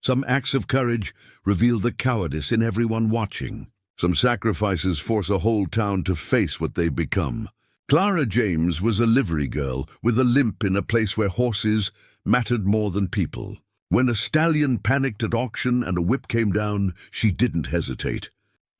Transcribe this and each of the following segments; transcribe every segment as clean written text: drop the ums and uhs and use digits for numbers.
Some acts of courage reveal the cowardice in everyone watching. Some sacrifices force a whole town to face what they've become. Clara James was a livery girl with a limp in a place where horses mattered more than people. When a stallion panicked at auction and a whip came down, she didn't hesitate.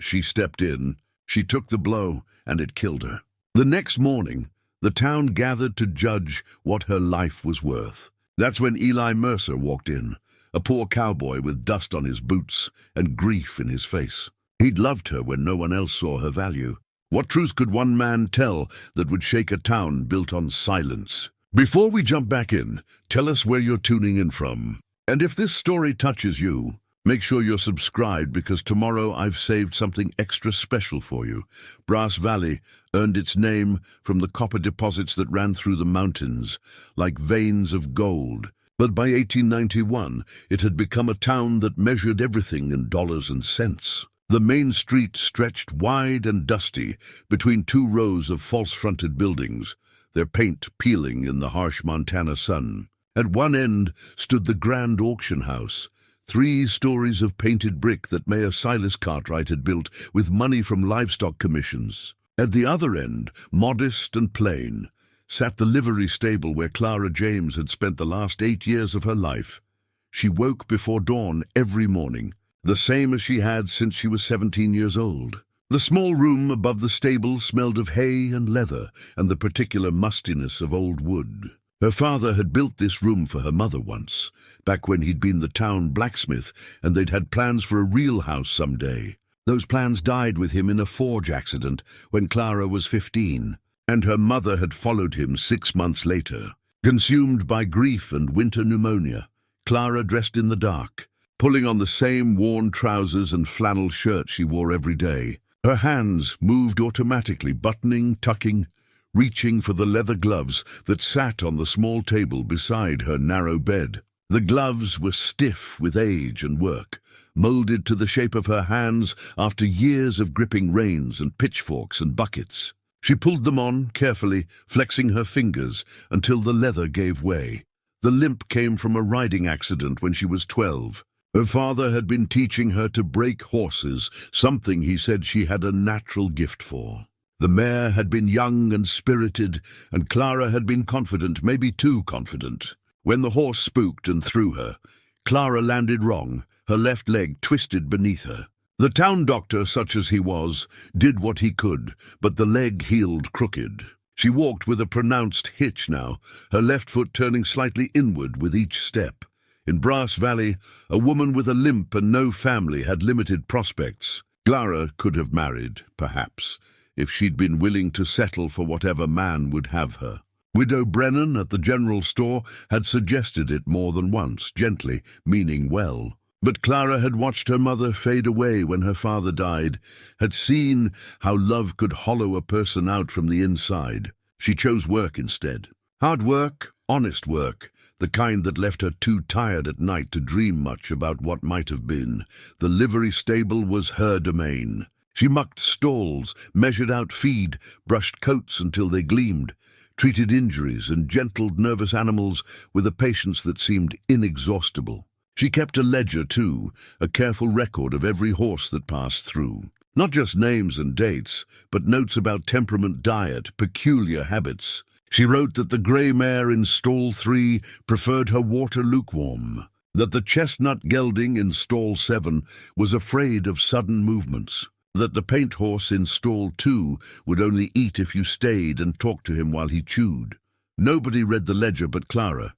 She stepped in, she took the blow, and it killed her. The next morning, the town gathered to judge what her life was worth. That's when Eli Mercer walked in, a poor cowboy with dust on his boots and grief in his face. He'd loved her when no one else saw her value. What truth could one man tell that would shake a town built on silence? Before we jump back in, tell us where you're tuning in from. And if this story touches you, make sure you're subscribed, because tomorrow I've saved something extra special for you. Brass Valley earned its name from the copper deposits that ran through the mountains, like veins of gold. But by 1891, it had become a town that measured everything in dollars and cents. The main street stretched wide and dusty between two rows of false-fronted buildings, their paint peeling in the harsh Montana sun. At one end stood the grand auction house, 3 stories of painted brick that Mayor Silas Cartwright had built with money from livestock commissions. At the other end, modest and plain, sat the livery stable where Clara James had spent the last 8 years of her life. She woke before dawn every morning, the same as she had since she was 17 years old. The small room above the stable smelled of hay and leather and the particular mustiness of old wood. Her father had built this room for her mother once, back when he'd been the town blacksmith and they'd had plans for a real house someday. Those plans died with him in a forge accident when Clara was 15, and her mother had followed him 6 months later. Consumed by grief and winter pneumonia, Clara dressed in the dark, pulling on the same worn trousers and flannel shirt she wore every day. Her hands moved automatically, buttoning, tucking, reaching for the leather gloves that sat on the small table beside her narrow bed. The gloves were stiff with age and work, molded to the shape of her hands after years of gripping reins and pitchforks and buckets. She pulled them on carefully, flexing her fingers until the leather gave way. The limp came from a riding accident when she was 12. Her father had been teaching her to break horses, something he said she had a natural gift for. The mare had been young and spirited, and Clara had been confident, maybe too confident. When the horse spooked and threw her, Clara landed wrong, her left leg twisted beneath her. The town doctor, such as he was, did what he could, but the leg healed crooked. She walked with a pronounced hitch now, her left foot turning slightly inward with each step. In Brass Valley, a woman with a limp and no family had limited prospects. Clara could have married, perhaps, if she'd been willing to settle for whatever man would have her. Widow Brennan at the general store had suggested it more than once, gently, meaning well. But Clara had watched her mother fade away when her father died, had seen how love could hollow a person out from the inside. She chose work instead. Hard work, honest work, the kind that left her too tired at night to dream much about what might have been. The livery stable was her domain. She mucked stalls, measured out feed, brushed coats until they gleamed, treated injuries and gentled nervous animals with a patience that seemed inexhaustible. She kept a ledger, too, a careful record of every horse that passed through. Not just names and dates, but notes about temperament, diet, peculiar habits. She wrote that the grey mare in stall 3 preferred her water lukewarm, that the chestnut gelding in stall 7 was afraid of sudden movements, that the paint horse in stall 2 would only eat if you stayed and talked to him while he chewed. Nobody read the ledger but Clara,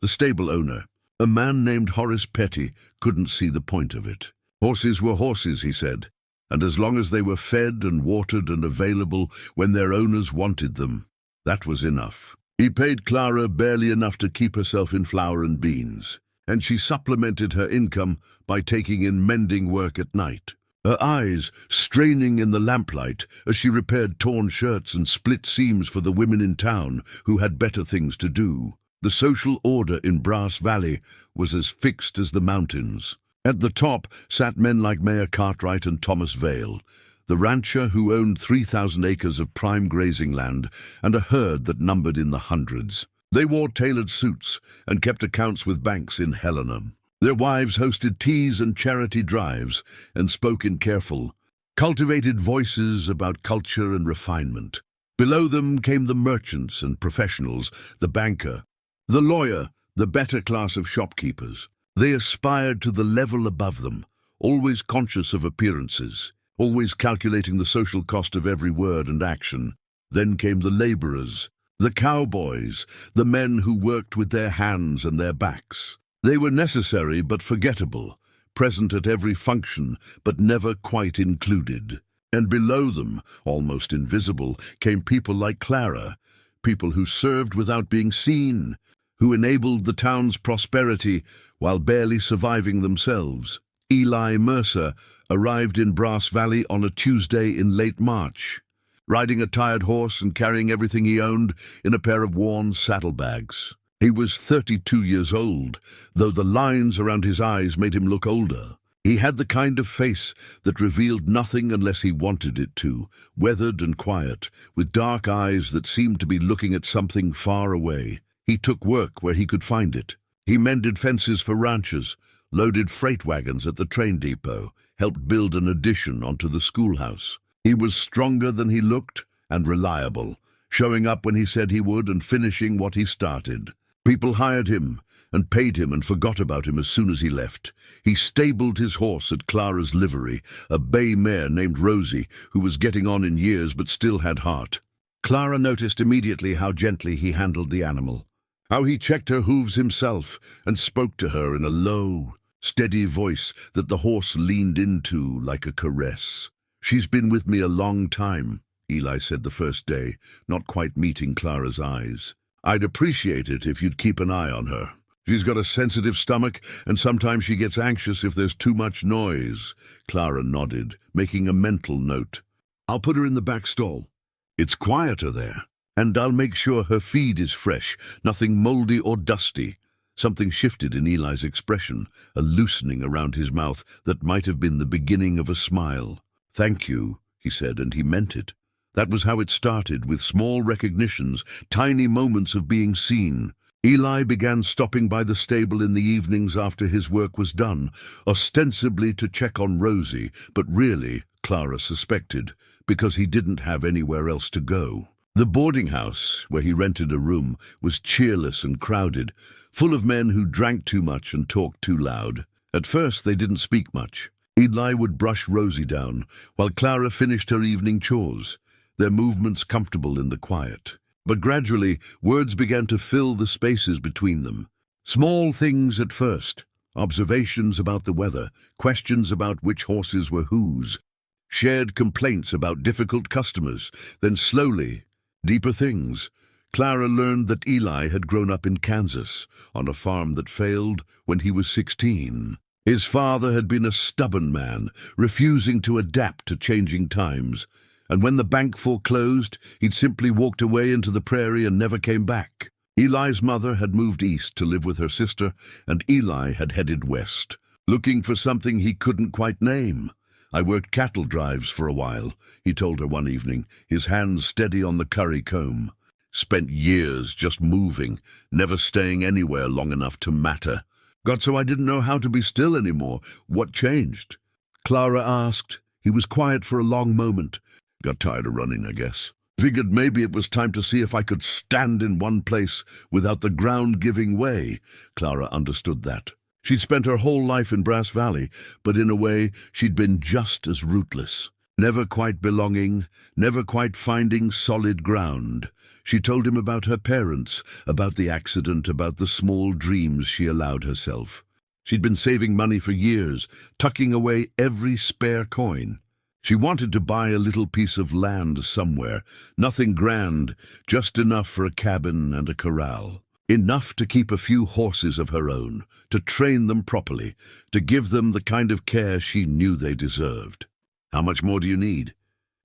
the stable owner. A man named Horace Petty couldn't see the point of it. Horses were horses, he said, and as long as they were fed and watered and available when their owners wanted them, that was enough. He paid Clara barely enough to keep herself in flour and beans, and she supplemented her income by taking in mending work at night. Her eyes straining in the lamplight as she repaired torn shirts and split seams for the women in town who had better things to do. The social order in Brass Valley was as fixed as the mountains. At the top sat men like Mayor Cartwright and Thomas Vale, the rancher who owned 3,000 acres of prime grazing land and a herd that numbered in the hundreds. They wore tailored suits and kept accounts with banks in Helena. Their wives hosted teas and charity drives and spoke in careful, cultivated voices about culture and refinement. Below them came the merchants and professionals, the banker, the lawyer, the better class of shopkeepers. They aspired to the level above them, always conscious of appearances, always calculating the social cost of every word and action. Then came the laborers, the cowboys, the men who worked with their hands and their backs. They were necessary but forgettable, present at every function but never quite included. And below them, almost invisible, came people like Clara, people who served without being seen, who enabled the town's prosperity while barely surviving themselves. Eli Mercer arrived in Brass Valley on a Tuesday in late March, riding a tired horse and carrying everything he owned in a pair of worn saddlebags. He was 32 years old, though the lines around his eyes made him look older. He had the kind of face that revealed nothing unless he wanted it to, weathered and quiet, with dark eyes that seemed to be looking at something far away. He took work where he could find it. He mended fences for ranchers, loaded freight wagons at the train depot, helped build an addition onto the schoolhouse. He was stronger than he looked and reliable, showing up when he said he would and finishing what he started. People hired him and paid him and forgot about him as soon as he left. He stabled his horse at Clara's livery, a bay mare named Rosie, who was getting on in years but still had heart. Clara noticed immediately how gently he handled the animal, how he checked her hooves himself and spoke to her in a low, steady voice that the horse leaned into like a caress. "She's been with me a long time," Eli said the first day, not quite meeting Clara's eyes. "I'd appreciate it if you'd keep an eye on her. She's got a sensitive stomach, and sometimes she gets anxious if there's too much noise." Clara nodded, making a mental note. "I'll put her in the back stall. It's quieter there. And I'll make sure her feed is fresh, nothing moldy or dusty." Something shifted in Eli's expression, a loosening around his mouth that might have been the beginning of a smile. "Thank you," he said, and he meant it. That was how it started, with small recognitions, tiny moments of being seen. Eli began stopping by the stable in the evenings after his work was done, ostensibly to check on Rosie, but really, Clara suspected, because he didn't have anywhere else to go. The boarding house, where he rented a room, was cheerless and crowded, full of men who drank too much and talked too loud. At first, they didn't speak much. Eli would brush Rosie down, while Clara finished her evening chores, their movements comfortable in the quiet. But gradually, words began to fill the spaces between them. Small things at first, observations about the weather, questions about which horses were whose, shared complaints about difficult customers, then slowly, deeper things. Clara learned that Eli had grown up in Kansas, on a farm that failed when he was 16. His father had been a stubborn man, refusing to adapt to changing times. And when the bank foreclosed, he'd simply walked away into the prairie and never came back. Eli's mother had moved east to live with her sister, and Eli had headed west, looking for something he couldn't quite name. "I worked cattle drives for a while," he told her one evening, his hands steady on the curry comb. "Spent years just moving, never staying anywhere long enough to matter. Got so I didn't know how to be still anymore. What changed?" Clara asked. He was quiet for a long moment. "Got tired of running, I guess. Figured maybe it was time to see if I could stand in one place without the ground giving way." Clara understood that. She'd spent her whole life in Brass Valley, but in a way she'd been just as rootless. Never quite belonging, never quite finding solid ground. She told him about her parents, about the accident, about the small dreams she allowed herself. She'd been saving money for years, tucking away every spare coin. She wanted to buy a little piece of land somewhere, nothing grand, just enough for a cabin and a corral. Enough to keep a few horses of her own, to train them properly, to give them the kind of care she knew they deserved. "How much more do you need?"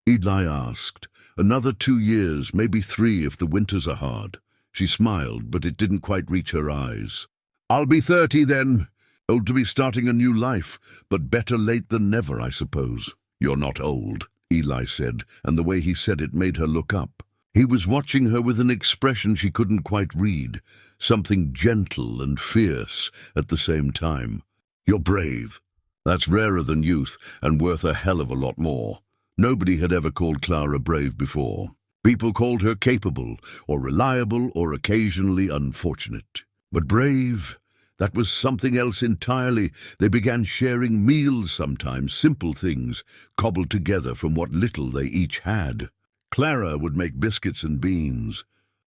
Eli asked. "Another 2 years, maybe 3 if the winters are hard." She smiled, but it didn't quite reach her eyes. "I'll be 30 then. Old to be starting a new life, but better late than never, I suppose." "You're not old," Eli said, and the way he said it made her look up. He was watching her with an expression she couldn't quite read, something gentle and fierce at the same time. "You're brave." That's rarer than youth and worth a hell of a lot more. Nobody had ever called Clara brave before. People called her capable, or reliable, or occasionally unfortunate. But brave, that was something else entirely. They began sharing meals sometimes, simple things, cobbled together from what little they each had. Clara would make biscuits and beans,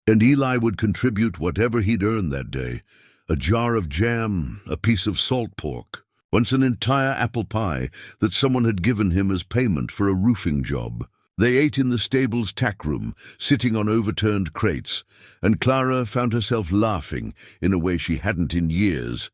and Eli would contribute whatever he'd earned that day. A jar of jam, a piece of salt pork, once an entire apple pie that someone had given him as payment for a roofing job. They ate in the stable's tack room, sitting on overturned crates, and Clara found herself laughing in a way she hadn't in years.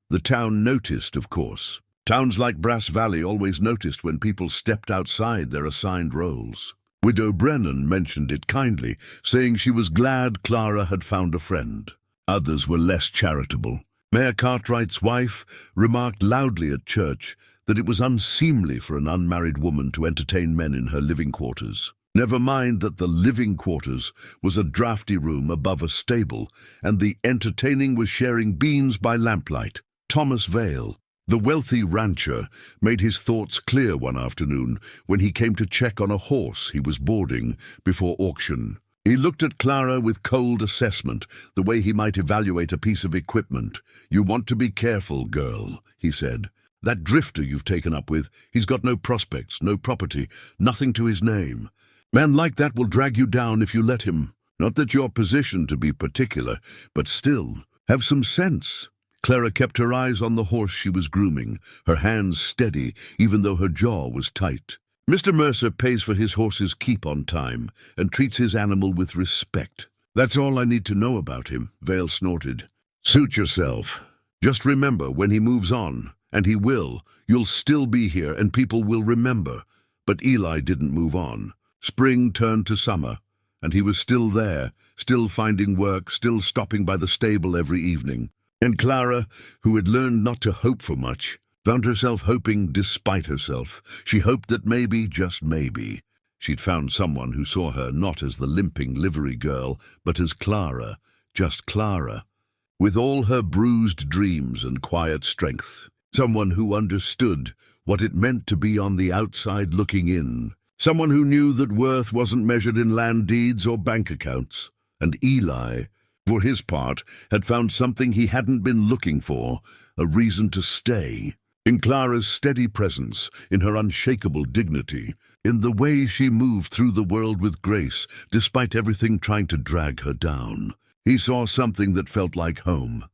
The town noticed, of course. Towns like Brass Valley always noticed when people stepped outside their assigned roles. Widow Brennan mentioned it kindly, saying she was glad Clara had found a friend. Others were less charitable. Mayor Cartwright's wife remarked loudly at church that it was unseemly for an unmarried woman to entertain men in her living quarters. Never mind that the living quarters was a drafty room above a stable, and the entertaining was sharing beans by lamplight. Thomas Vale, the wealthy rancher, made his thoughts clear one afternoon when he came to check on a horse he was boarding before auction. He looked at Clara with cold assessment, the way he might evaluate a piece of equipment. "You want to be careful, girl," he said. "That drifter you've taken up with, he's got no prospects, no property, nothing to his name. Man like that will drag you down if you let him. Not that you're positioned to be particular, but still, have some sense." Clara kept her eyes on the horse she was grooming, her hands steady, even though her jaw was tight. "Mr. Mercer pays for his horse's keep on time and treats his animal with respect. That's all I need to know about him," Vale snorted. "Suit yourself. Just remember, when he moves on, and he will, you'll still be here and people will remember." But Eli didn't move on. Spring turned to summer, and he was still there, still finding work, still stopping by the stable every evening. And Clara, who had learned not to hope for much, found herself hoping despite herself. She hoped that maybe, just maybe, she'd found someone who saw her not as the limping livery girl, but as Clara, just Clara, with all her bruised dreams and quiet strength. Someone who understood what it meant to be on the outside looking in. Someone who knew that worth wasn't measured in land deeds or bank accounts. And Eli, for his part, had found something he hadn't been looking for, a reason to stay. In Clara's steady presence, in her unshakable dignity, in the way she moved through the world with grace, despite everything trying to drag her down. He saw something that felt like home.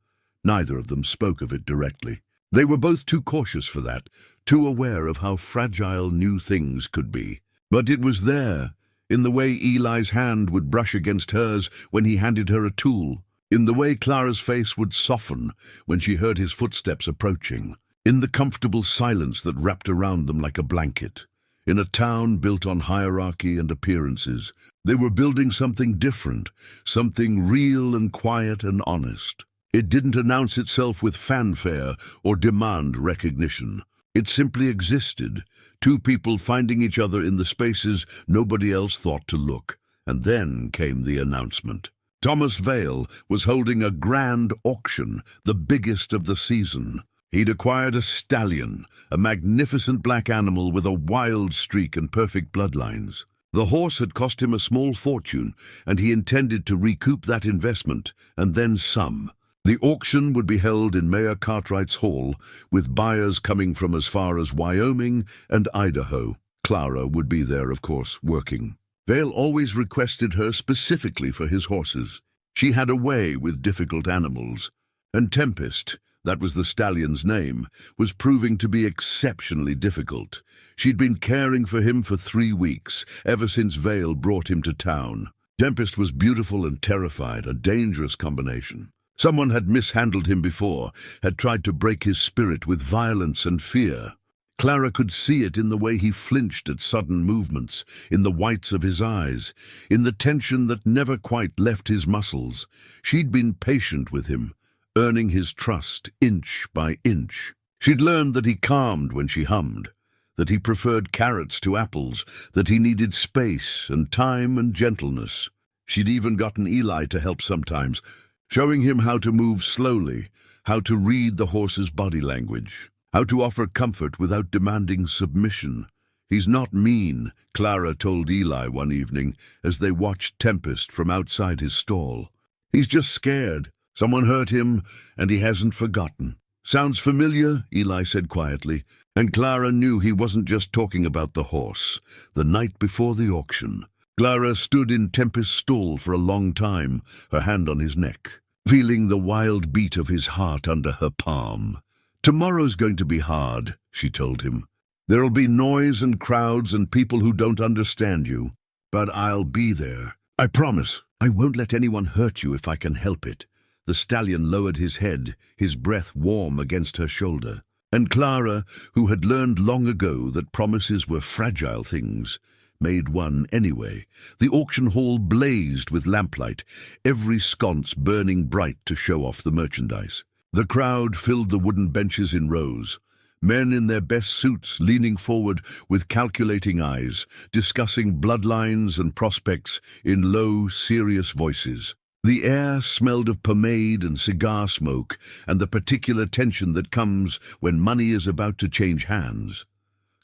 Neither of them spoke of it directly. They were both too cautious for that, too aware of how fragile new things could be. But it was there, in the way Eli's hand would brush against hers when he handed her a tool, in the way Clara's face would soften when she heard his footsteps approaching, in the comfortable silence that wrapped around them like a blanket. In a town built on hierarchy and appearances, they were building something different, something real and quiet and honest. It didn't announce itself with fanfare or demand recognition. It simply existed, two people finding each other in the spaces nobody else thought to look. And then came the announcement. Thomas Vale was holding a grand auction, the biggest of the season. He'd acquired a stallion, a magnificent black animal with a wild streak and perfect bloodlines. The horse had cost him a small fortune, and he intended to recoup that investment, and then some. The auction would be held in Mayor Cartwright's hall, with buyers coming from as far as Wyoming and Idaho. Clara would be there, of course, working. Vale always requested her specifically for his horses. She had a way with difficult animals, and Tempest, that was the stallion's name, was proving to be exceptionally difficult. She'd been caring for him for 3 weeks, ever since Vale brought him to town. Tempest was beautiful and terrified, a dangerous combination. Someone had mishandled him before, had tried to break his spirit with violence and fear. Clara could see it in the way he flinched at sudden movements, in the whites of his eyes, in the tension that never quite left his muscles. She'd been patient with him, earning his trust inch by inch. She'd learned that he calmed when she hummed, that he preferred carrots to apples, that he needed space and time and gentleness. She'd even gotten Eli to help sometimes, showing him how to move slowly, how to read the horse's body language. how to offer comfort without demanding submission. "He's not mean," Clara told Eli one evening as they watched Tempest from outside his stall. "He's just scared. Someone hurt him, and he hasn't forgotten." "Sounds familiar," Eli said quietly, and Clara knew he wasn't just talking about the horse. The night before the auction, Clara stood in Tempest's stall for a long time, her hand on his neck, feeling the wild beat of his heart under her palm. "Tomorrow's going to be hard," she told him. "There'll be noise and crowds and people who don't understand you. But I'll be there. I promise. I won't let anyone hurt you if I can help it." The stallion lowered his head, his breath warm against her shoulder. And Clara, who had learned long ago that promises were fragile things, made one anyway. The auction hall blazed with lamplight, every sconce burning bright to show off the merchandise. The crowd filled the wooden benches in rows, men in their best suits leaning forward with calculating eyes, discussing bloodlines and prospects in low, serious voices. The air smelled of pomade and cigar smoke and the particular tension that comes when money is about to change hands.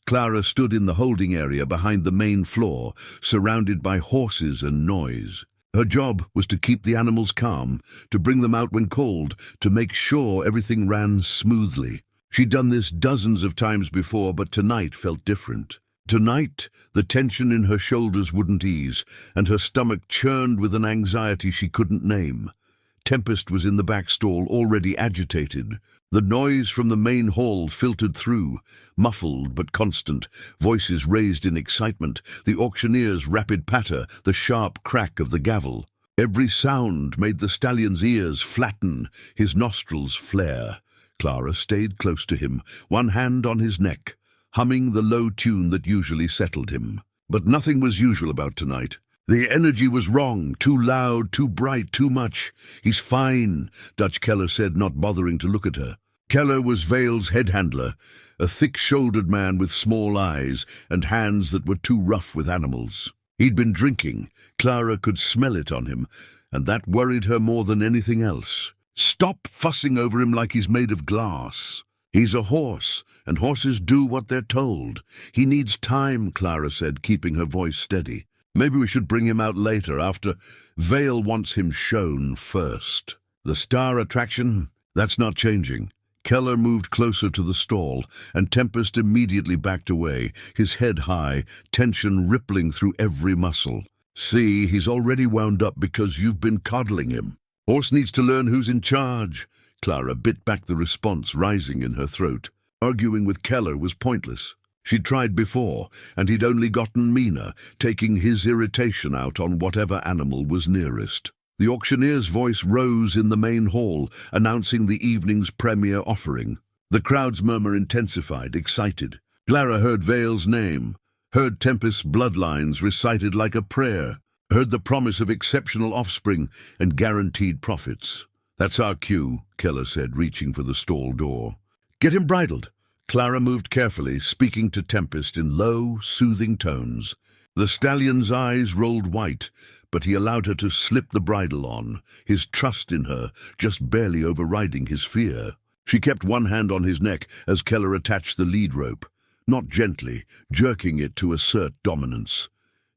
Clara stood in the holding area behind the main floor, surrounded by horses and noise. Her job was to keep the animals calm, to bring them out when called, to make sure everything ran smoothly. She'd done this dozens of times before, but tonight felt different. Tonight, the tension in her shoulders wouldn't ease, and her stomach churned with an anxiety she couldn't name. Tempest was in the back stall, already agitated. The noise from the main hall filtered through, muffled but constant, voices raised in excitement, the auctioneer's rapid patter, the sharp crack of the gavel. Every sound made the stallion's ears flatten, his nostrils flare. Clara stayed close to him, one hand on his neck, humming the low tune that usually settled him. But nothing was usual about tonight. The energy was wrong, too loud, too bright, too much. "He's fine," Dutch Keller said, not bothering to look at her. Keller was Vale's head handler, a thick-shouldered man with small eyes and hands that were too rough with animals. He'd been drinking. Clara could smell it on him, and that worried her more than anything else. "Stop fussing over him like he's made of glass. He's a horse, and horses do what they're told. He needs time," Clara said, keeping her voice steady. "Maybe we should bring him out later, after Vale wants him shown first." "The star attraction? That's not changing." Keller moved closer to the stall, and Tempest immediately backed away, his head high, tension rippling through every muscle. "See, he's already wound up because you've been coddling him. Horse needs to learn who's in charge." Clara bit back the response rising in her throat. Arguing with Keller was pointless. She'd tried before, and he'd only gotten meaner, taking his irritation out on whatever animal was nearest. The auctioneer's voice rose in the main hall, announcing the evening's premier offering. The crowd's murmur intensified, excited. Clara heard Vale's name, heard Tempest's bloodlines recited like a prayer, heard the promise of exceptional offspring and guaranteed profits. "That's our cue," Keller said, reaching for the stall door. "Get him bridled." Clara moved carefully, speaking to Tempest in low, soothing tones. The stallion's eyes rolled white, but he allowed her to slip the bridle on, his trust in her just barely overriding his fear. She kept one hand on his neck as Keller attached the lead rope, not gently, jerking it to assert dominance.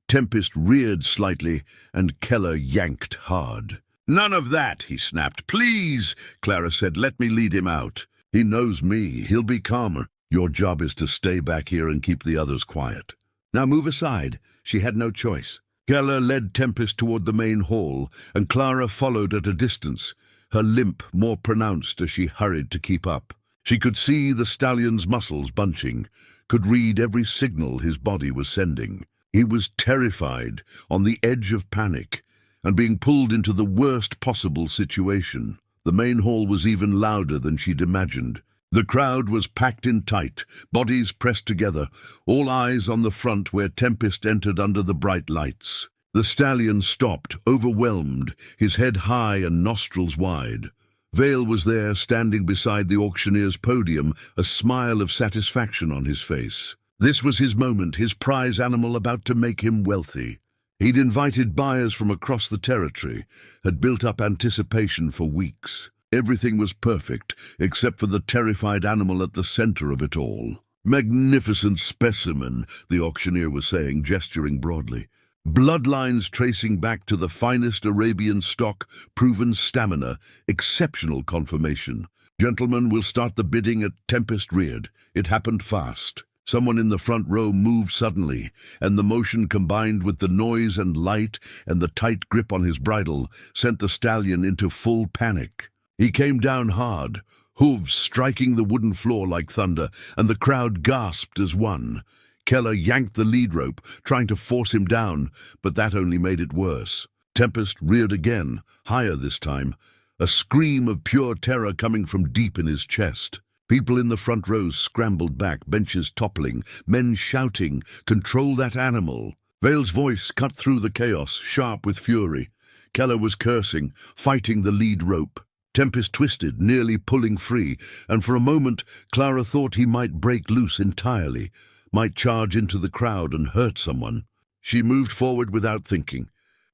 Tempest reared slightly, and Keller yanked hard. "None of that," he snapped. "Please," Clara said, "let me lead him out. He knows me. He'll be calmer. Your job is to stay back here and keep the others quiet. Now move aside." She had no choice. Keller led Tempest toward the main hall, and Clara followed at a distance, her limp more pronounced as she hurried to keep up. She could see the stallion's muscles bunching, could read every signal his body was sending. He was terrified, on the edge of panic, and being pulled into the worst possible situation. The main hall was even louder than she'd imagined. The crowd was packed in tight, bodies pressed together, all eyes on the front where Tempest entered under the bright lights. The stallion stopped, overwhelmed, his head high and nostrils wide. Vale was there, standing beside the auctioneer's podium, a smile of satisfaction on his face. This was his moment, his prize animal about to make him wealthy. He'd invited buyers from across the territory, had built up anticipation for weeks. Everything was perfect, except for the terrified animal at the center of it all. "Magnificent specimen," the auctioneer was saying, gesturing broadly. "Bloodlines tracing back to the finest Arabian stock, proven stamina, exceptional conformation. Gentlemen, we'll start the bidding at Tempest reared. It happened fast." Someone in the front row moved suddenly, and the motion combined with the noise and light and the tight grip on his bridle sent the stallion into full panic. He came down hard, hooves striking the wooden floor like thunder, and the crowd gasped as one. Keller yanked the lead rope, trying to force him down, but that only made it worse. Tempest reared again, higher this time, a scream of pure terror coming from deep in his chest. People in the front rows scrambled back, benches toppling, men shouting, "Control that animal!" Vale's voice cut through the chaos, sharp with fury. Keller was cursing, fighting the lead rope. Tempest twisted, nearly pulling free, and for a moment Clara thought he might break loose entirely, might charge into the crowd and hurt someone. She moved forward without thinking,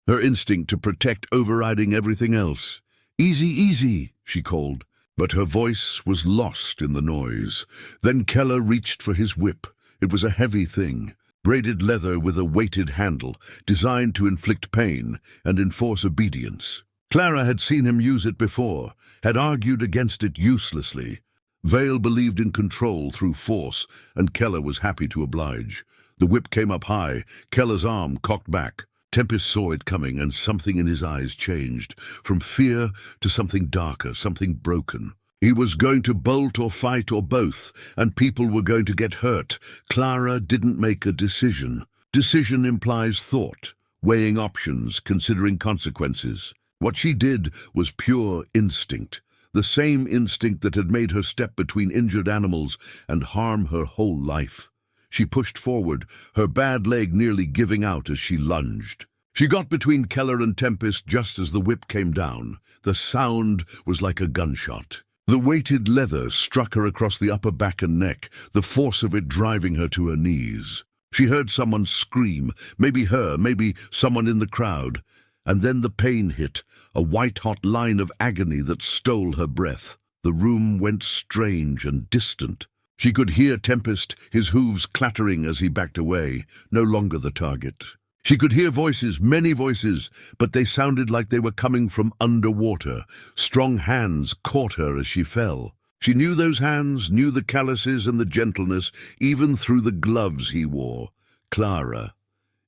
her instinct to protect overriding everything else. "Easy, easy," she called. But her voice was lost in the noise. Then Keller reached for his whip. It was a heavy thing, braided leather with a weighted handle, designed to inflict pain and enforce obedience. Clara had seen him use it before, had argued against it uselessly. Vale believed in control through force, and Keller was happy to oblige. The whip came up high, Keller's arm cocked back. Tempest saw it coming, and something in his eyes changed, from fear to something darker, something broken. He was going to bolt or fight or both, and people were going to get hurt. Clara didn't make a decision. Decision implies thought, weighing options, considering consequences. What she did was pure instinct, the same instinct that had made her step between injured animals and harm her whole life. She pushed forward, her bad leg nearly giving out as she lunged. She got between Keller and Tempest just as the whip came down. The sound was like a gunshot. The weighted leather struck her across the upper back and neck, the force of it driving her to her knees. She heard someone scream, maybe her, maybe someone in the crowd. And then the pain hit, a white-hot line of agony that stole her breath. The room went strange and distant. She could hear Tempest, his hooves clattering as he backed away, no longer the target. She could hear voices, many voices, but they sounded like they were coming from underwater. Strong hands caught her as she fell. She knew those hands, knew the calluses and the gentleness, even through the gloves he wore. "Clara."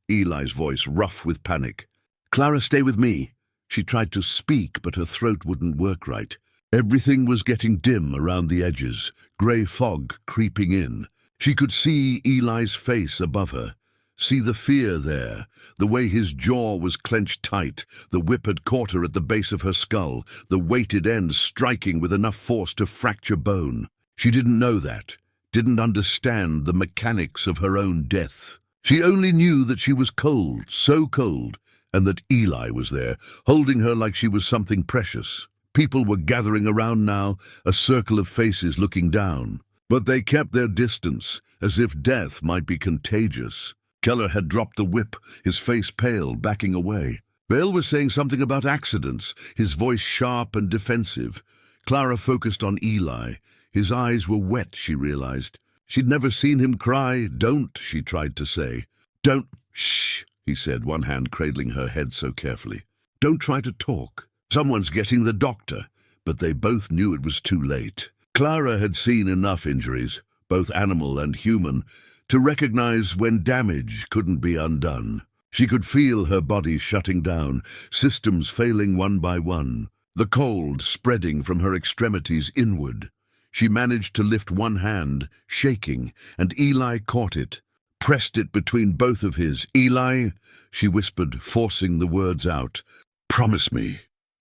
Eli's voice, rough with panic. "Clara, stay with me." She tried to speak, but her throat wouldn't work right. Everything was getting dim around the edges, grey fog creeping in. She could see Eli's face above her, see the fear there, the way his jaw was clenched tight. The whip had caught her at the base of her skull, the weighted end striking with enough force to fracture bone. She didn't know that, didn't understand the mechanics of her own death. She only knew that she was cold, so cold, and that Eli was there, holding her like she was something precious. People were gathering around now, a circle of faces looking down. But they kept their distance, as if death might be contagious. Keller had dropped the whip, his face pale, backing away. Vale was saying something about accidents, his voice sharp and defensive. Clara focused on Eli. His eyes were wet, she realized. She'd never seen him cry. "Don't," she tried to say. "Don't." "Shh," he said, one hand cradling her head so carefully. "Don't try to talk. Someone's getting the doctor." But they both knew it was too late. Clara had seen enough injuries, both animal and human, to recognize when damage couldn't be undone. She could feel her body shutting down, systems failing one by one, the cold spreading from her extremities inward. She managed to lift one hand, shaking, and Eli caught it, pressed it between both of his. "Eli," she whispered, forcing the words out. "Promise me.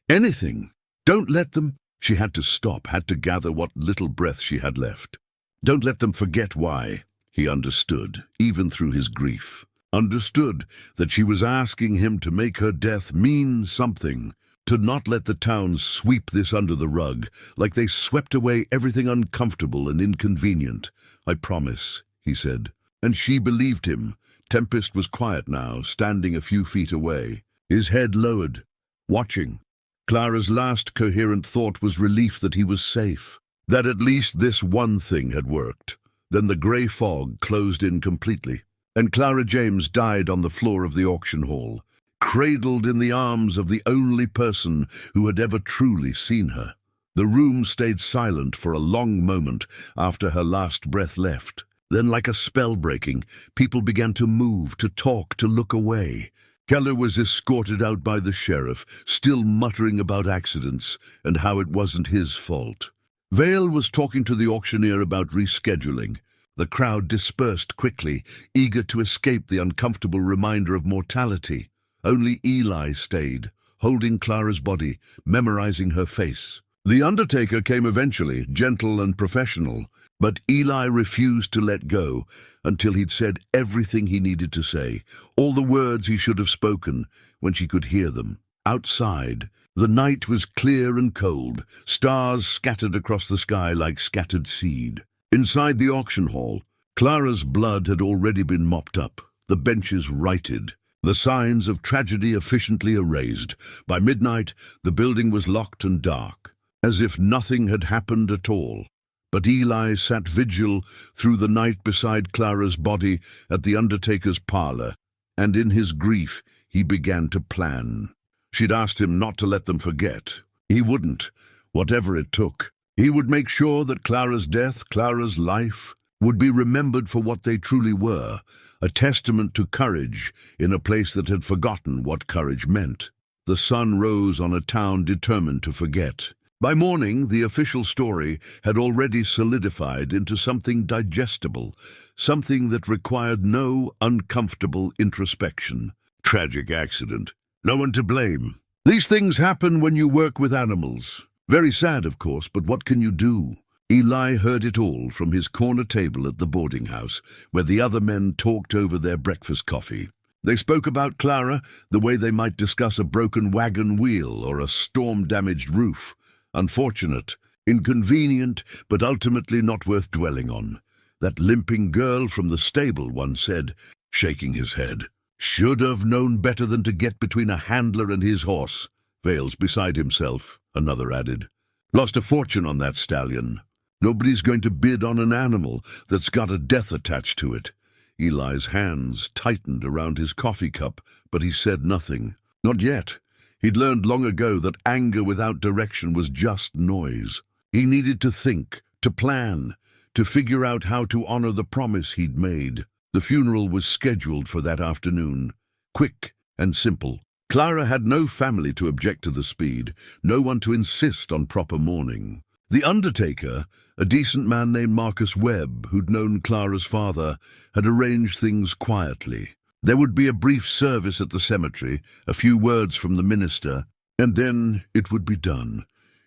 Anything. Don't let them—" She had to stop, had to gather what little breath she had left. "Don't let them forget why." He understood, even through his grief. Understood that she was asking him to make her death mean something, to not let the town sweep this under the rug, like they swept away everything uncomfortable and inconvenient. "I promise," he said. And she believed him. Tempest was quiet now, standing a few feet away, his head lowered, watching. Clara's last coherent thought was relief that he was safe, that at least this one thing had worked. Then the grey fog closed in completely, and Clara James died on the floor of the auction hall, cradled in the arms of the only person who had ever truly seen her. The room stayed silent for a long moment after her last breath left. Then, like a spell breaking, people began to move, to talk, to look away. Keller was escorted out by the sheriff, still muttering about accidents and how it wasn't his fault. Vale was talking to the auctioneer about rescheduling. The crowd dispersed quickly, eager to escape the uncomfortable reminder of mortality. Only Eli stayed, holding Clara's body, memorizing her face. The undertaker came eventually, gentle and professional, but Eli refused to let go until he'd said everything he needed to say, all the words he should have spoken when she could hear them. Outside, the night was clear and cold, stars scattered across the sky like scattered seed. Inside the auction hall, Clara's blood had already been mopped up, the benches righted, the signs of tragedy efficiently erased. By midnight, the building was locked and dark, as if nothing had happened at all. But Eli sat vigil through the night beside Clara's body at the undertaker's parlor, and in his grief he began to plan. She'd asked him not to let them forget. He wouldn't, whatever it took. He would make sure that Clara's death, Clara's life, would be remembered for what they truly were, a testament to courage in a place that had forgotten what courage meant. The sun rose on a town determined to forget. By morning, the official story had already solidified into something digestible, something that required no uncomfortable introspection. Tragic accident. No one to blame. These things happen when you work with animals. Very sad, of course, but what can you do? Eli heard it all from his corner table at the boarding house, where the other men talked over their breakfast coffee. They spoke about Clara the way they might discuss a broken wagon wheel or a storm-damaged roof. Unfortunate, inconvenient, but ultimately not worth dwelling on. That limping girl from the stable, one said, shaking his head. Should have known better than to get between a handler and his horse. Vale's beside himself, another added. Lost a fortune on that stallion. Nobody's going to bid on an animal that's got a death attached to it. Eli's hands tightened around his coffee cup, but he said nothing. Not yet. He'd learned long ago that anger without direction was just noise. He needed to think, to plan, to figure out how to honor the promise he'd made. The funeral was scheduled for that afternoon. Quick and simple. Clara had no family to object to the speed, no one to insist on proper mourning. The undertaker, a decent man named Marcus Webb, who'd known Clara's father, had arranged things quietly. There would be a brief service at the cemetery, a few words from the minister, and then it would be done.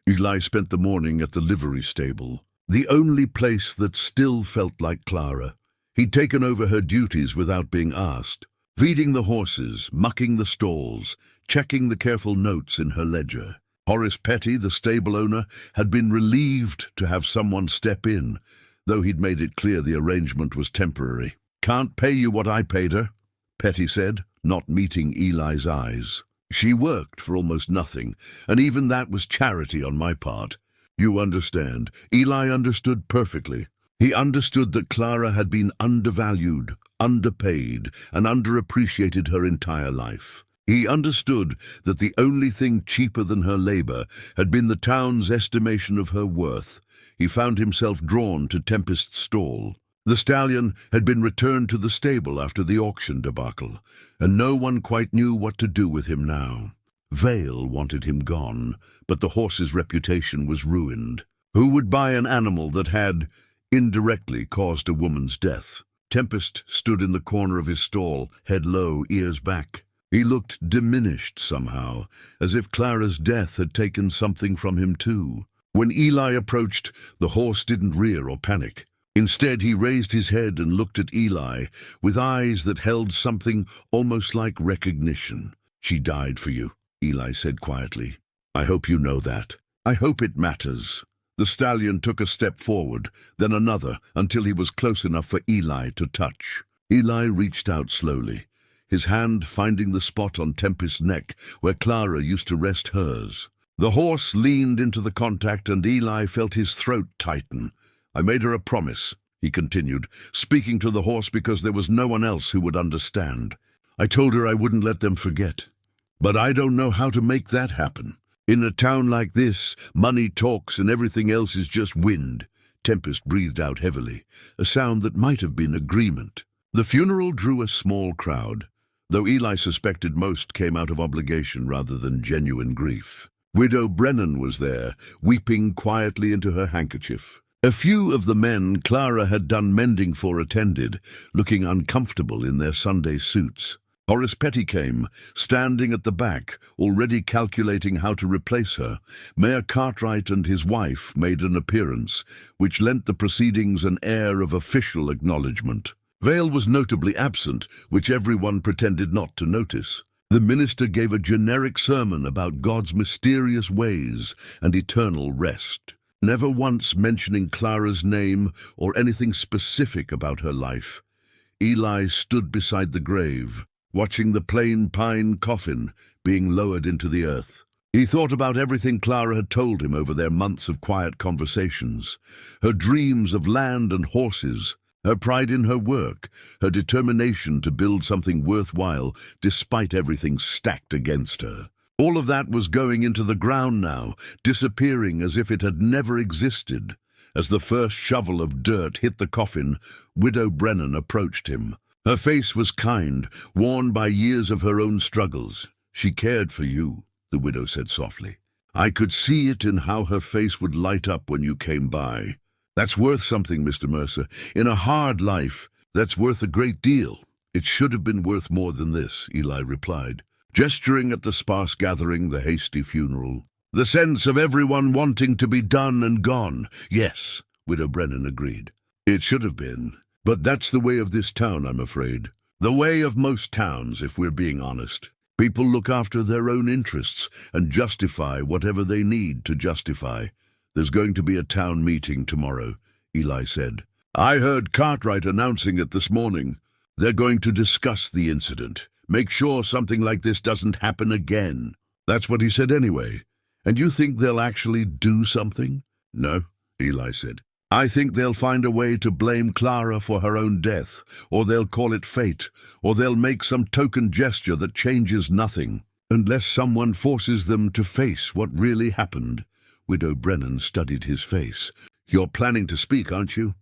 Eli spent the morning at the livery stable, the only place that still felt like Clara. He'd taken over her duties without being asked, feeding the horses, mucking the stalls, checking the careful notes in her ledger. Horace Petty, the stable owner, had been relieved to have someone step in, though he'd made it clear the arrangement was temporary. "Can't pay you what I paid her," Petty said, not meeting Eli's eyes. "She worked for almost nothing, and even that was charity on my part. You understand." Eli understood perfectly. He understood that Clara had been undervalued, underpaid, and underappreciated her entire life. He understood that the only thing cheaper than her labor had been the town's estimation of her worth. He found himself drawn to Tempest's stall. The stallion had been returned to the stable after the auction debacle, and no one quite knew what to do with him now. Vale wanted him gone, but the horse's reputation was ruined. Who would buy an animal that had, indirectly, caused a woman's death? Tempest stood in the corner of his stall, head low, ears back. He looked diminished somehow, as if Clara's death had taken something from him too. When Eli approached, the horse didn't rear or panic. Instead, he raised his head and looked at Eli with eyes that held something almost like recognition. "She died for you," Eli said quietly. "I hope you know that. I hope it matters." The stallion took a step forward, then another, until he was close enough for Eli to touch. Eli reached out slowly, his hand finding the spot on Tempest's neck where Clara used to rest hers. The horse leaned into the contact and Eli felt his throat tighten. "I made her a promise," he continued, speaking to the horse because there was no one else who would understand. "I told her I wouldn't let them forget. But I don't know how to make that happen. In a town like this, money talks and everything else is just wind." Tempest breathed out heavily, a sound that might have been agreement. The funeral drew a small crowd, though Eli suspected most came out of obligation rather than genuine grief. Widow Brennan was there, weeping quietly into her handkerchief. A few of the men Clara had done mending for attended, looking uncomfortable in their Sunday suits. Horace Petty came, standing at the back, already calculating how to replace her. Mayor Cartwright and his wife made an appearance, which lent the proceedings an air of official acknowledgement. Vale was notably absent, which everyone pretended not to notice. The minister gave a generic sermon about God's mysterious ways and eternal rest, never once mentioning Clara's name or anything specific about her life. Eli stood beside the grave, watching the plain pine coffin being lowered into the earth. He thought about everything Clara had told him over their months of quiet conversations, her dreams of land and horses, her pride in her work, her determination to build something worthwhile despite everything stacked against her. All of that was going into the ground now, disappearing as if it had never existed. As the first shovel of dirt hit the coffin, Widow Brennan approached him. Her face was kind, worn by years of her own struggles. "She cared for you," the widow said softly. "I could see it in how her face would light up when you came by. That's worth something, Mr. Mercer. In a hard life, that's worth a great deal." "It should have been worth more than this," Eli replied, gesturing at the sparse gathering, the hasty funeral. "The sense of everyone wanting to be done and gone." "Yes," Widow Brennan agreed. "It should have been. But that's the way of this town, I'm afraid. The way of most towns, if we're being honest. People look after their own interests and justify whatever they need to justify." "There's going to be a town meeting tomorrow," Eli said. "I heard Cartwright announcing it this morning. They're going to discuss the incident. Make sure something like this doesn't happen again." "That's what he said anyway. And you think they'll actually do something?" "No," Eli said. "I think they'll find a way to blame Clara for her own death, or they'll call it fate, or they'll make some token gesture that changes nothing, unless someone forces them to face what really happened." Widow Brennan studied his face. "You're planning to speak, aren't you?"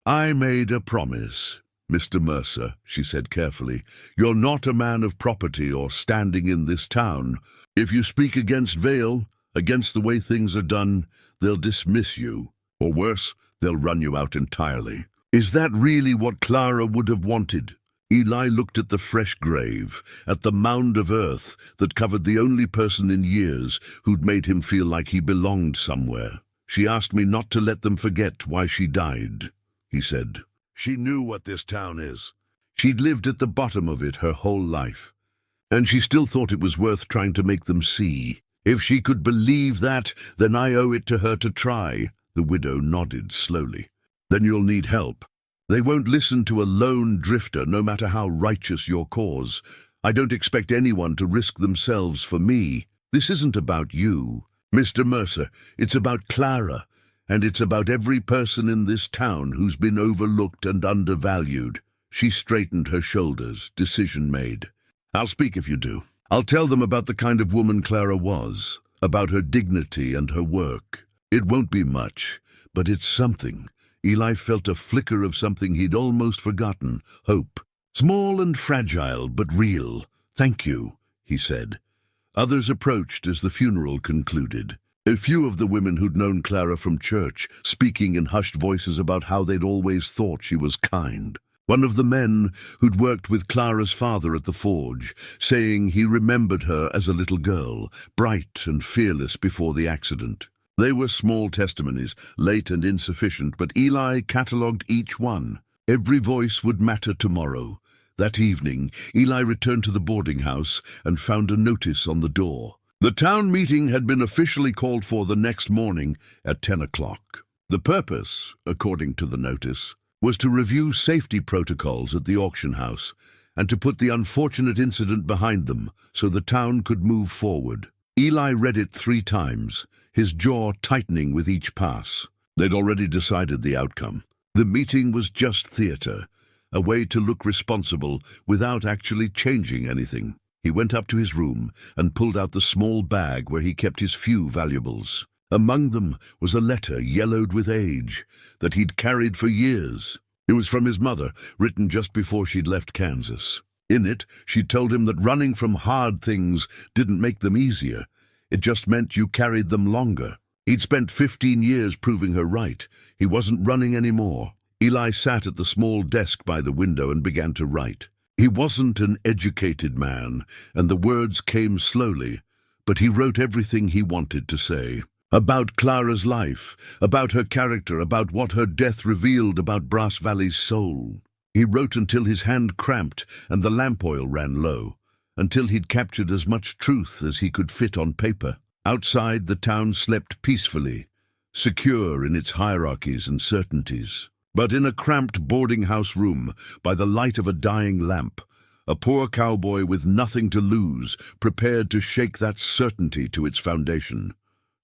"I made a promise, Mr. Mercer," she said carefully. "You're not a man of property or standing in this town. If you speak against Vale, against the way things are done, they'll dismiss you. Or worse, they'll run you out entirely." "Is that really what Clara would have wanted?" Eli looked at the fresh grave, at the mound of earth that covered the only person in years who'd made him feel like he belonged somewhere. "She asked me not to let them forget why she died," he said. "She knew what this town is. She'd lived at the bottom of it her whole life. And she still thought it was worth trying to make them see. If she could believe that, then I owe it to her to try." The widow nodded slowly. "Then you'll need help. They won't listen to a lone drifter, no matter how righteous your cause. I don't expect anyone to risk themselves for me. This isn't about you, Mr. Mercer. It's about Clara, and it's about every person in this town who's been overlooked and undervalued." She straightened her shoulders, decision made. "I'll speak if you do. I'll tell them about the kind of woman Clara was, about her dignity and her work. It won't be much, but it's something." Eli felt a flicker of something he'd almost forgotten, hope. "Small and fragile, but real. Thank you," he said. Others approached as the funeral concluded. A few of the women who'd known Clara from church, speaking in hushed voices about how they'd always thought she was kind. One of the men who'd worked with Clara's father at the forge, saying he remembered her as a little girl, bright and fearless before the accident. They were small testimonies, late and insufficient, but Eli catalogued each one. Every voice would matter tomorrow. That evening, Eli returned to the boarding house and found a notice on the door. The town meeting had been officially called for the next morning at 10 o'clock. The purpose, according to the notice, was to review safety protocols at the auction house and to put the unfortunate incident behind them so the town could move forward. Eli read it 3 times, his jaw tightening with each pass. They'd already decided the outcome. The meeting was just theater, a way to look responsible without actually changing anything. He went up to his room and pulled out the small bag where he kept his few valuables. Among them was a letter yellowed with age that he'd carried for years. It was from his mother, written just before she'd left Kansas. In it, she told him that running from hard things didn't make them easier. It just meant you carried them longer. He'd spent 15 years proving her right. He wasn't running anymore. Eli sat at the small desk by the window and began to write. He wasn't an educated man, and the words came slowly, but he wrote everything he wanted to say. About Clara's life, about her character, about what her death revealed about Brass Valley's soul. He wrote until his hand cramped and the lamp oil ran low, until he'd captured as much truth as he could fit on paper. Outside, the town slept peacefully, secure in its hierarchies and certainties. But in a cramped boarding house room, by the light of a dying lamp, a poor cowboy with nothing to lose prepared to shake that certainty to its foundation.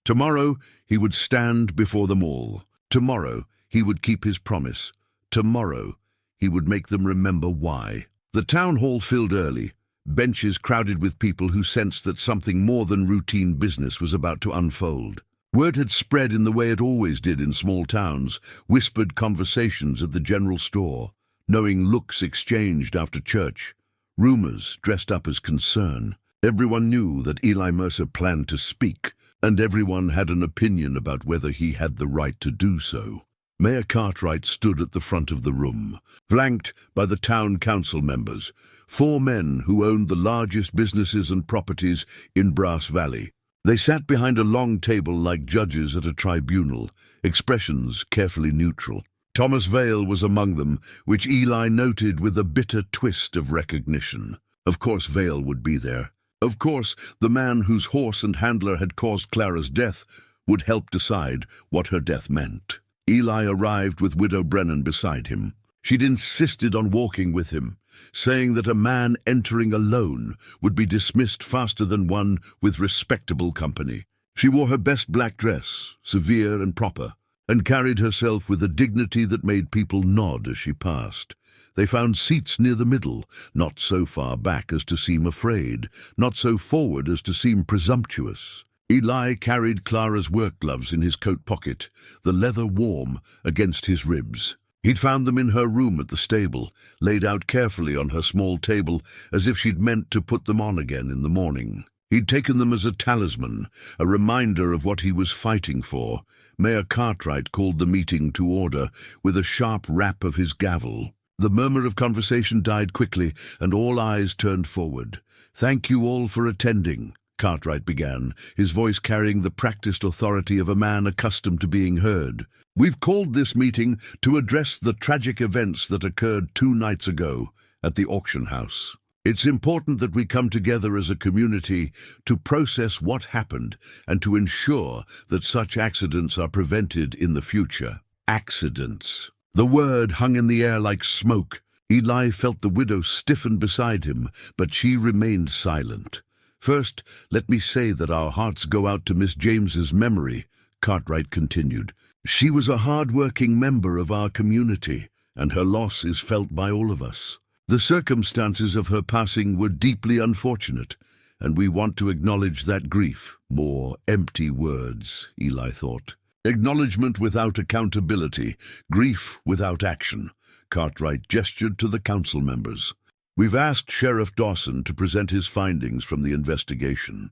Tomorrow he would stand before them all. Tomorrow he would keep his promise. Tomorrow he would make them remember why. The town hall filled early, benches crowded with people who sensed that something more than routine business was about to unfold. Word had spread in the way it always did in small towns, whispered conversations at the general store, knowing looks exchanged after church, rumors dressed up as concern. Everyone knew that Eli Mercer planned to speak, and everyone had an opinion about whether he had the right to do so. Mayor Cartwright stood at the front of the room, flanked by the town council members, 4 men who owned the largest businesses and properties in Brass Valley. They sat behind a long table like judges at a tribunal, expressions carefully neutral. Thomas Vale was among them, which Eli noted with a bitter twist of recognition. Of course Vale would be there. Of course, the man whose horse and handler had caused Clara's death would help decide what her death meant. Eli arrived with Widow Brennan beside him. She'd insisted on walking with him, saying that a man entering alone would be dismissed faster than one with respectable company. She wore her best black dress, severe and proper, and carried herself with a dignity that made people nod as she passed. They found seats near the middle, not so far back as to seem afraid, not so forward as to seem presumptuous. Eli carried Clara's work gloves in his coat pocket, the leather warm against his ribs. He'd found them in her room at the stable, laid out carefully on her small table, as if she'd meant to put them on again in the morning. He'd taken them as a talisman, a reminder of what he was fighting for. Mayor Cartwright called the meeting to order with a sharp rap of his gavel. The murmur of conversation died quickly, and all eyes turned forward. "Thank you all for attending," Cartwright began, his voice carrying the practiced authority of a man accustomed to being heard. "We've called this meeting to address the tragic events that occurred 2 nights ago at the auction house. It's important that we come together as a community to process what happened and to ensure that such accidents are prevented in the future." Accidents. The word hung in the air like smoke. Eli felt the widow stiffen beside him, but she remained silent. "First, let me say that our hearts go out to Miss James's memory," Cartwright continued. "She was a hard-working member of our community, and her loss is felt by all of us. The circumstances of her passing were deeply unfortunate, and we want to acknowledge that grief." More empty words, Eli thought. Acknowledgement without accountability, grief without action. Cartwright gestured to the council members. "We've asked Sheriff Dawson to present his findings from the investigation."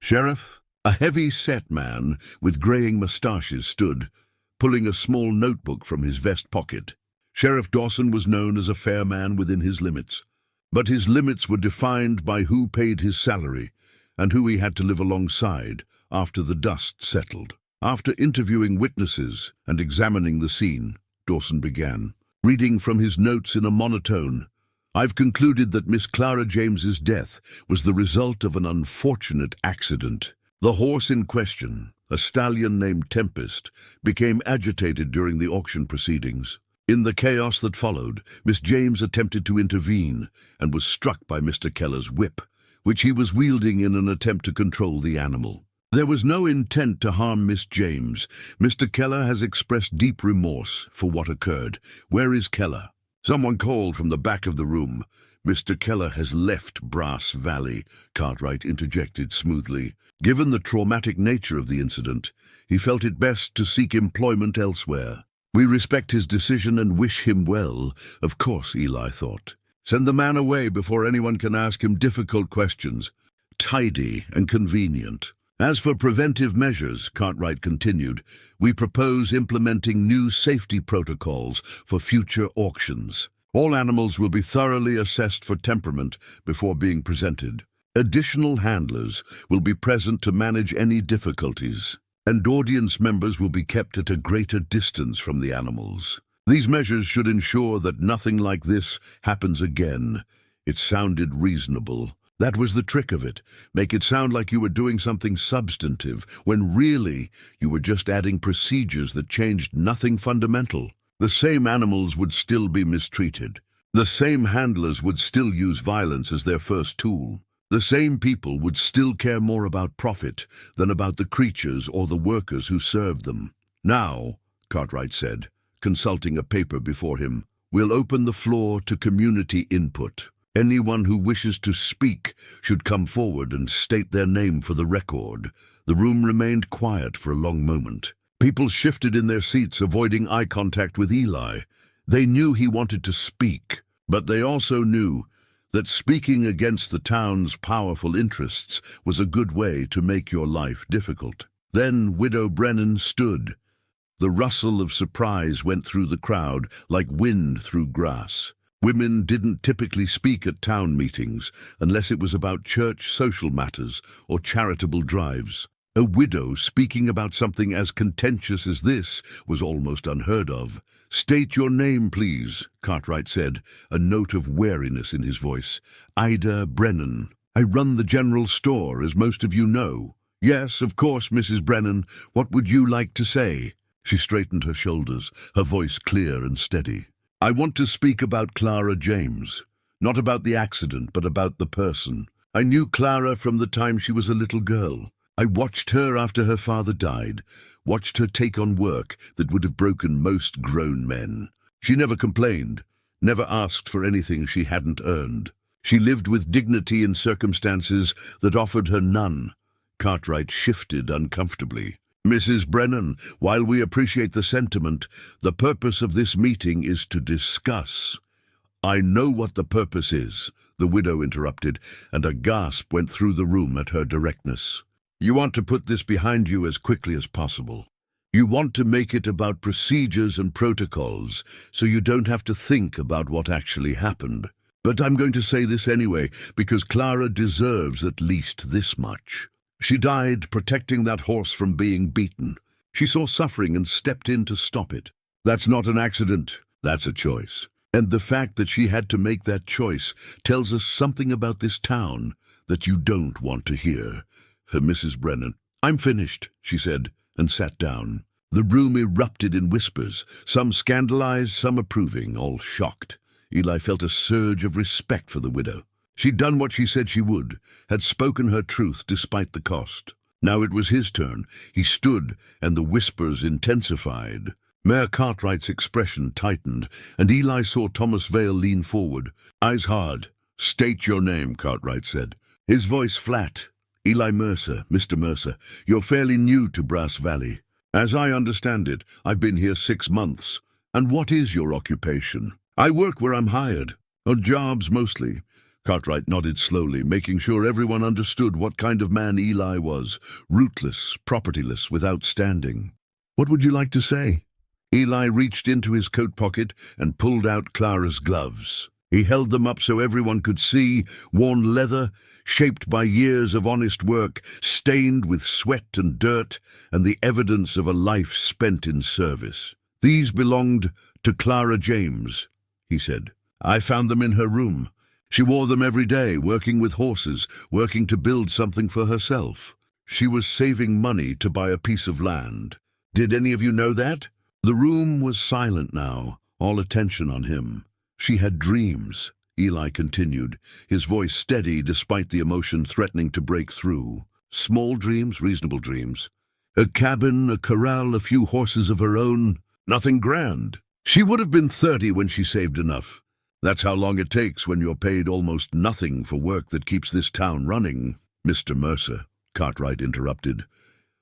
Sheriff, a heavy-set man with graying mustaches, stood, pulling a small notebook from his vest pocket. Sheriff Dawson was known as a fair man within his limits, but his limits were defined by who paid his salary and who he had to live alongside after the dust settled. After interviewing witnesses and examining the scene, Dawson began, reading from his notes in a monotone. "I've concluded that Miss Clara James's death was the result of an unfortunate accident. The horse in question, a stallion named Tempest, became agitated during the auction proceedings. In the chaos that followed, Miss James attempted to intervene and was struck by Mr. Keller's whip, which he was wielding in an attempt to control the animal. There was no intent to harm Miss James. Mr. Keller has expressed deep remorse for what occurred. Where is Keller? Someone called from the back of the room. Mr. Keller has left Brass Valley, Cartwright interjected smoothly. Given the traumatic nature of the incident, he felt it best to seek employment elsewhere. We respect his decision and wish him well. Of course, Eli thought. Send the man away before anyone can ask him difficult questions. Tidy and convenient. As for preventive measures, Cartwright continued, we propose implementing new safety protocols for future auctions. All animals will be thoroughly assessed for temperament before being presented. Additional handlers will be present to manage any difficulties, and audience members will be kept at a greater distance from the animals. These measures should ensure that nothing like this happens again. It sounded reasonable. That was the trick of it. Make it sound like you were doing something substantive, when really you were just adding procedures that changed nothing fundamental. The same animals would still be mistreated. The same handlers would still use violence as their first tool. The same people would still care more about profit than about the creatures or the workers who served them. Now, Cartwright said, consulting a paper before him, we'll open the floor to community input. Anyone who wishes to speak should come forward and state their name for the record. The room remained quiet for a long moment. People shifted in their seats, avoiding eye contact with Eli. They knew he wanted to speak, but they also knew that speaking against the town's powerful interests was a good way to make your life difficult. Then Widow Brennan stood. The rustle of surprise went through the crowd like wind through grass. Women didn't typically speak at town meetings unless it was about church social matters or charitable drives. A widow speaking about something as contentious as this was almost unheard of. State your name, please, Cartwright said, a note of wariness in his voice. Ida Brennan. I run the general store, as most of you know. Yes, of course, Mrs. Brennan. What would you like to say? She straightened her shoulders, her voice clear and steady. I want to speak about Clara James. Not about the accident, but about the person. I knew Clara from the time she was a little girl. I watched her after her father died, watched her take on work that would have broken most grown men. She never complained, never asked for anything she hadn't earned. She lived with dignity in circumstances that offered her none. Cartwright shifted uncomfortably. Mrs. Brennan, while we appreciate the sentiment, the purpose of this meeting is to discuss. I know what the purpose is, the widow interrupted, and a gasp went through the room at her directness. You want to put this behind you as quickly as possible. You want to make it about procedures and protocols, so you don't have to think about what actually happened. But I'm going to say this anyway, because Clara deserves at least this much. She died protecting that horse from being beaten. She saw suffering and stepped in to stop it. That's not an accident, that's a choice. And the fact that she had to make that choice tells us something about this town that you don't want to hear. Mrs. Brennan. I'm finished, she said, and sat down. The room erupted in whispers, some scandalized, some approving, all shocked. Eli felt a surge of respect for the widow. She'd done what she said she would, had spoken her truth despite the cost. Now it was his turn. He stood, and the whispers intensified. Mayor Cartwright's expression tightened, and Eli saw Thomas Vale lean forward. Eyes hard. State your name, Cartwright said. His voice flat. Eli Mercer, Mr. Mercer, you're fairly new to Brass Valley. As I understand it, I've been here 6 months. And what is your occupation? I work where I'm hired. On jobs, mostly. Cartwright nodded slowly, making sure everyone understood what kind of man Eli was. Rootless, propertyless, without standing. What would you like to say? Eli reached into his coat pocket and pulled out Clara's gloves. He held them up so everyone could see, worn leather, shaped by years of honest work, stained with sweat and dirt, and the evidence of a life spent in service. These belonged to Clara James, he said. I found them in her room. She wore them every day, working with horses, working to build something for herself. She was saving money to buy a piece of land. Did any of you know that? The room was silent now, all attention on him. She had dreams. Eli continued, his voice steady despite the emotion threatening to break through. Small dreams, reasonable dreams. A cabin, a corral, a few horses of her own. Nothing grand. She would have been 30 when she saved enough. That's how long it takes when you're paid almost nothing for work that keeps this town running. Mr. Mercer, Cartwright interrupted.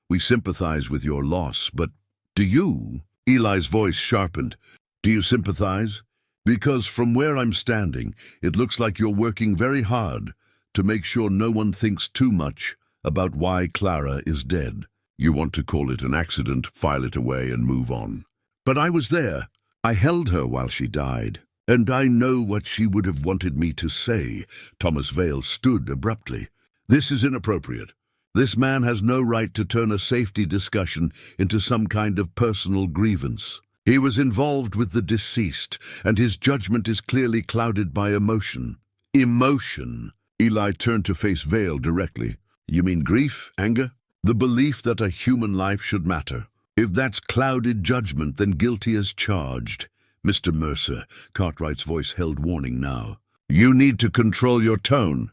We sympathize with your loss, but do you? Eli's voice sharpened. Do you sympathize? Because from where I'm standing, it looks like you're working very hard to make sure no one thinks too much about why Clara is dead. You want to call it an accident, file it away, and move on. But I was there. I held her while she died. And I know what she would have wanted me to say. Thomas Vale stood abruptly. This is inappropriate. This man has no right to turn a safety discussion into some kind of personal grievance. He was involved with the deceased, and his judgment is clearly clouded by emotion. Emotion. Eli turned to face Vale directly. You mean grief, anger? The belief that a human life should matter. If that's clouded judgment, then guilty as charged. Mr. Mercer, Cartwright's voice held warning now. You need to control your tone.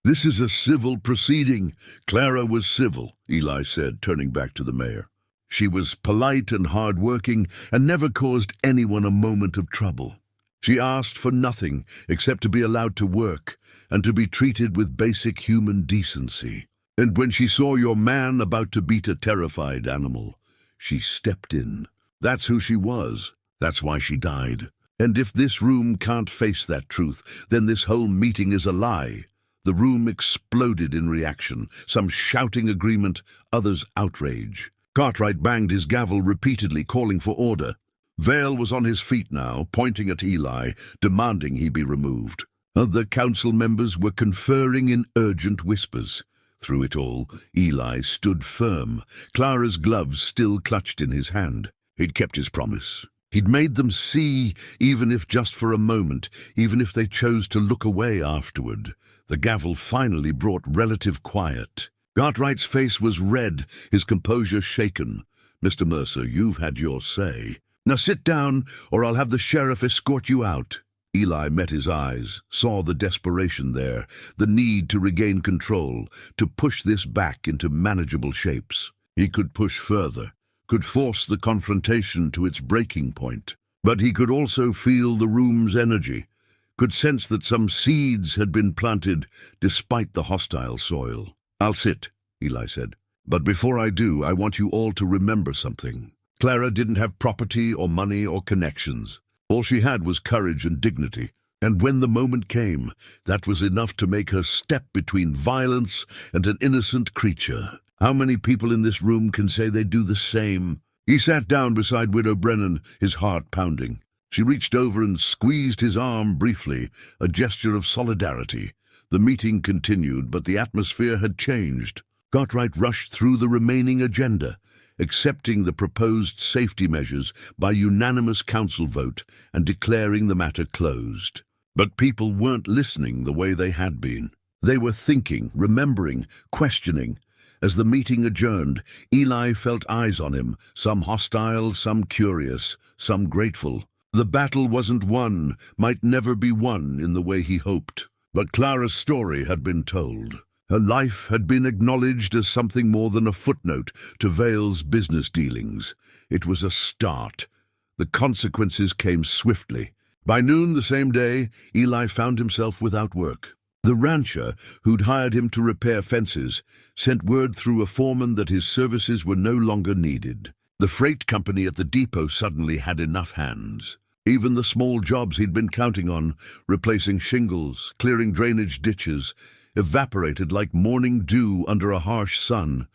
This is a civil proceeding. Clara was civil, Eli said, turning back to the mayor. She was polite and hard-working and never caused anyone a moment of trouble. She asked for nothing except to be allowed to work and to be treated with basic human decency. And when she saw your man about to beat a terrified animal, she stepped in. That's who she was. That's why she died. And if this room can't face that truth, then this whole meeting is a lie. The room exploded in reaction, some shouting agreement, others outrage. Cartwright banged his gavel repeatedly, calling for order. Vale was on his feet now, pointing at Eli, demanding he be removed. Other council members were conferring in urgent whispers. Through it all, Eli stood firm, Clara's gloves still clutched in his hand. He'd kept his promise. He'd made them see, even if just for a moment, even if they chose to look away afterward. The gavel finally brought relative quiet. Cartwright's face was red, his composure shaken. Mr. Mercer, you've had your say. Now sit down, or I'll have the sheriff escort you out. Eli met his eyes, saw the desperation there, the need to regain control, to push this back into manageable shapes. He could push further, could force the confrontation to its breaking point. But he could also feel the room's energy, could sense that some seeds had been planted despite the hostile soil. I'll sit, Eli said. But before I do, I want you all to remember something. Clara didn't have property or money or connections. All she had was courage and dignity. And when the moment came, that was enough to make her step between violence and an innocent creature. How many people in this room can say they'd do the same? He sat down beside Widow Brennan, his heart pounding. She reached over and squeezed his arm briefly, a gesture of solidarity. The meeting continued, but the atmosphere had changed. Cartwright rushed through the remaining agenda, accepting the proposed safety measures by unanimous council vote and declaring the matter closed. But people weren't listening the way they had been. They were thinking, remembering, questioning. As the meeting adjourned, Eli felt eyes on him, some hostile, some curious, some grateful. The battle wasn't won, might never be won in the way he hoped. But Clara's story had been told. Her life had been acknowledged as something more than a footnote to Vale's business dealings. It was a start. The consequences came swiftly. By noon the same day, Eli found himself without work. The rancher, who'd hired him to repair fences, sent word through a foreman that his services were no longer needed. The freight company at the depot suddenly had enough hands. Even the small jobs he'd been counting on, replacing shingles, clearing drainage ditches, evaporated like morning dew under a harsh sun.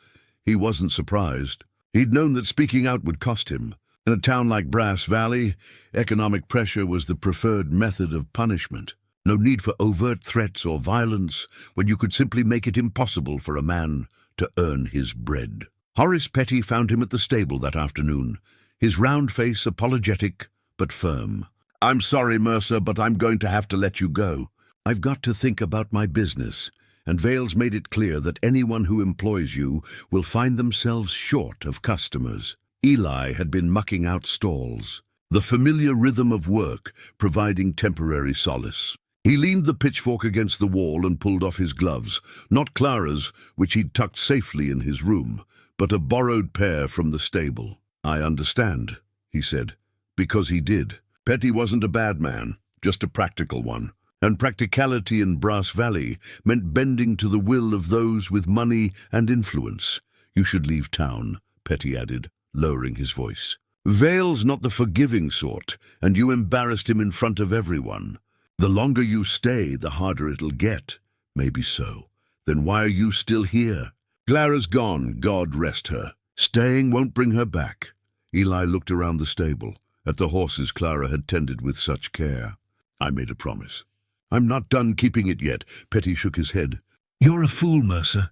He wasn't surprised. He'd known that speaking out would cost him. In a town like Brass Valley, economic pressure was the preferred method of punishment. No need for overt threats or violence when you could simply make it impossible for a man to earn his bread. Horace Petty found him at the stable that afternoon, his round face apologetic but firm. I'm sorry, Mercer, but I'm going to have to let you go. I've got to think about my business, and Vale's made it clear that anyone who employs you will find themselves short of customers. Eli had been mucking out stalls, the familiar rhythm of work providing temporary solace. He leaned the pitchfork against the wall and pulled off his gloves, not Clara's, which he'd tucked safely in his room, but a borrowed pair from the stable. "I understand," he said, because he did. Petty wasn't a bad man, just a practical one. And practicality in Brass Valley meant bending to the will of those with money and influence. "You should leave town," Petty added, lowering his voice. "Vale's not the forgiving sort, and you embarrassed him in front of everyone. The longer you stay, the harder it'll get." "Maybe so. Then why are you still here?" "Clara's gone, God rest her. Staying won't bring her back." Eli looked around the stable, at the horses Clara had tended with such care. "I made a promise. I'm not done keeping it yet." Petty shook his head. "You're a fool, Mercer."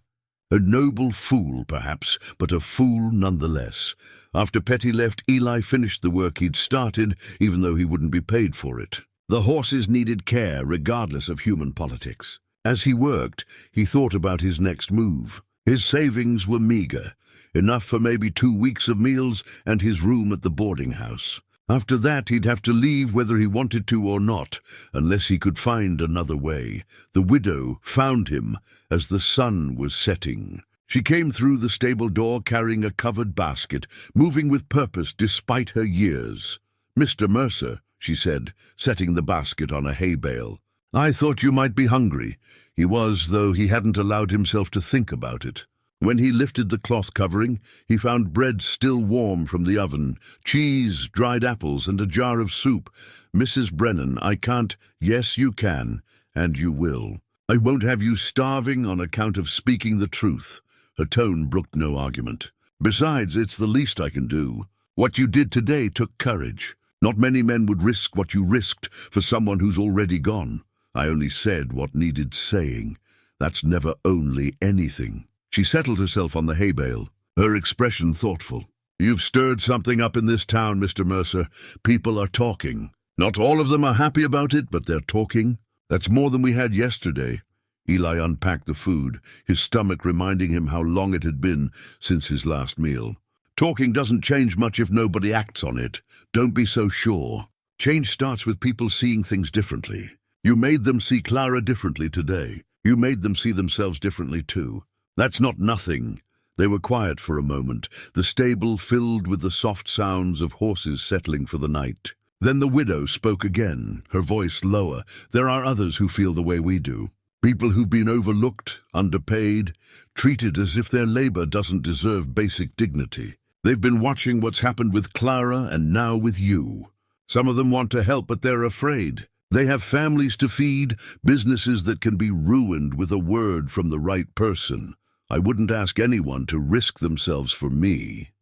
"A noble fool, perhaps, but a fool nonetheless." After Petty left, Eli finished the work he'd started, even though he wouldn't be paid for it. The horses needed care, regardless of human politics. As he worked, he thought about his next move. His savings were meager, enough for maybe 2 weeks of meals and his room at the boarding house. After that, he'd have to leave whether he wanted to or not, unless he could find another way. The widow found him as the sun was setting. She came through the stable door carrying a covered basket, moving with purpose despite her years. "Mr. Mercer," she said, setting the basket on a hay bale. "I thought you might be hungry." He was, though he hadn't allowed himself to think about it. When he lifted the cloth covering, he found bread still warm from the oven, cheese, dried apples, and a jar of soup. "Mrs. Brennan, I can't—" "Yes, you can, and you will. I won't have you starving on account of speaking the truth." Her tone brooked no argument. "Besides, it's the least I can do. What you did today took courage. Not many men would risk what you risked for someone who's already gone. I only said what needed saying. That's never only anything." She settled herself on the hay bale, her expression thoughtful. "You've stirred something up in this town, Mr. Mercer. People are talking. Not all of them are happy about it, but they're talking. That's more than we had yesterday." Eli unpacked the food, his stomach reminding him how long it had been since his last meal. "Talking doesn't change much if nobody acts on it. Don't be so sure. Change starts with people seeing things differently. You made them see Clara differently today. You made them see themselves differently too. That's not nothing." They were quiet for a moment, the stable filled with the soft sounds of horses settling for the night. Then the widow spoke again, her voice lower. "There are others who feel the way we do. People who've been overlooked, underpaid, treated as if their labor doesn't deserve basic dignity. They've been watching what's happened with Clara and now with you. Some of them want to help, but they're afraid. They have families to feed, businesses that can be ruined with a word from the right person. I wouldn't ask anyone to risk themselves for me."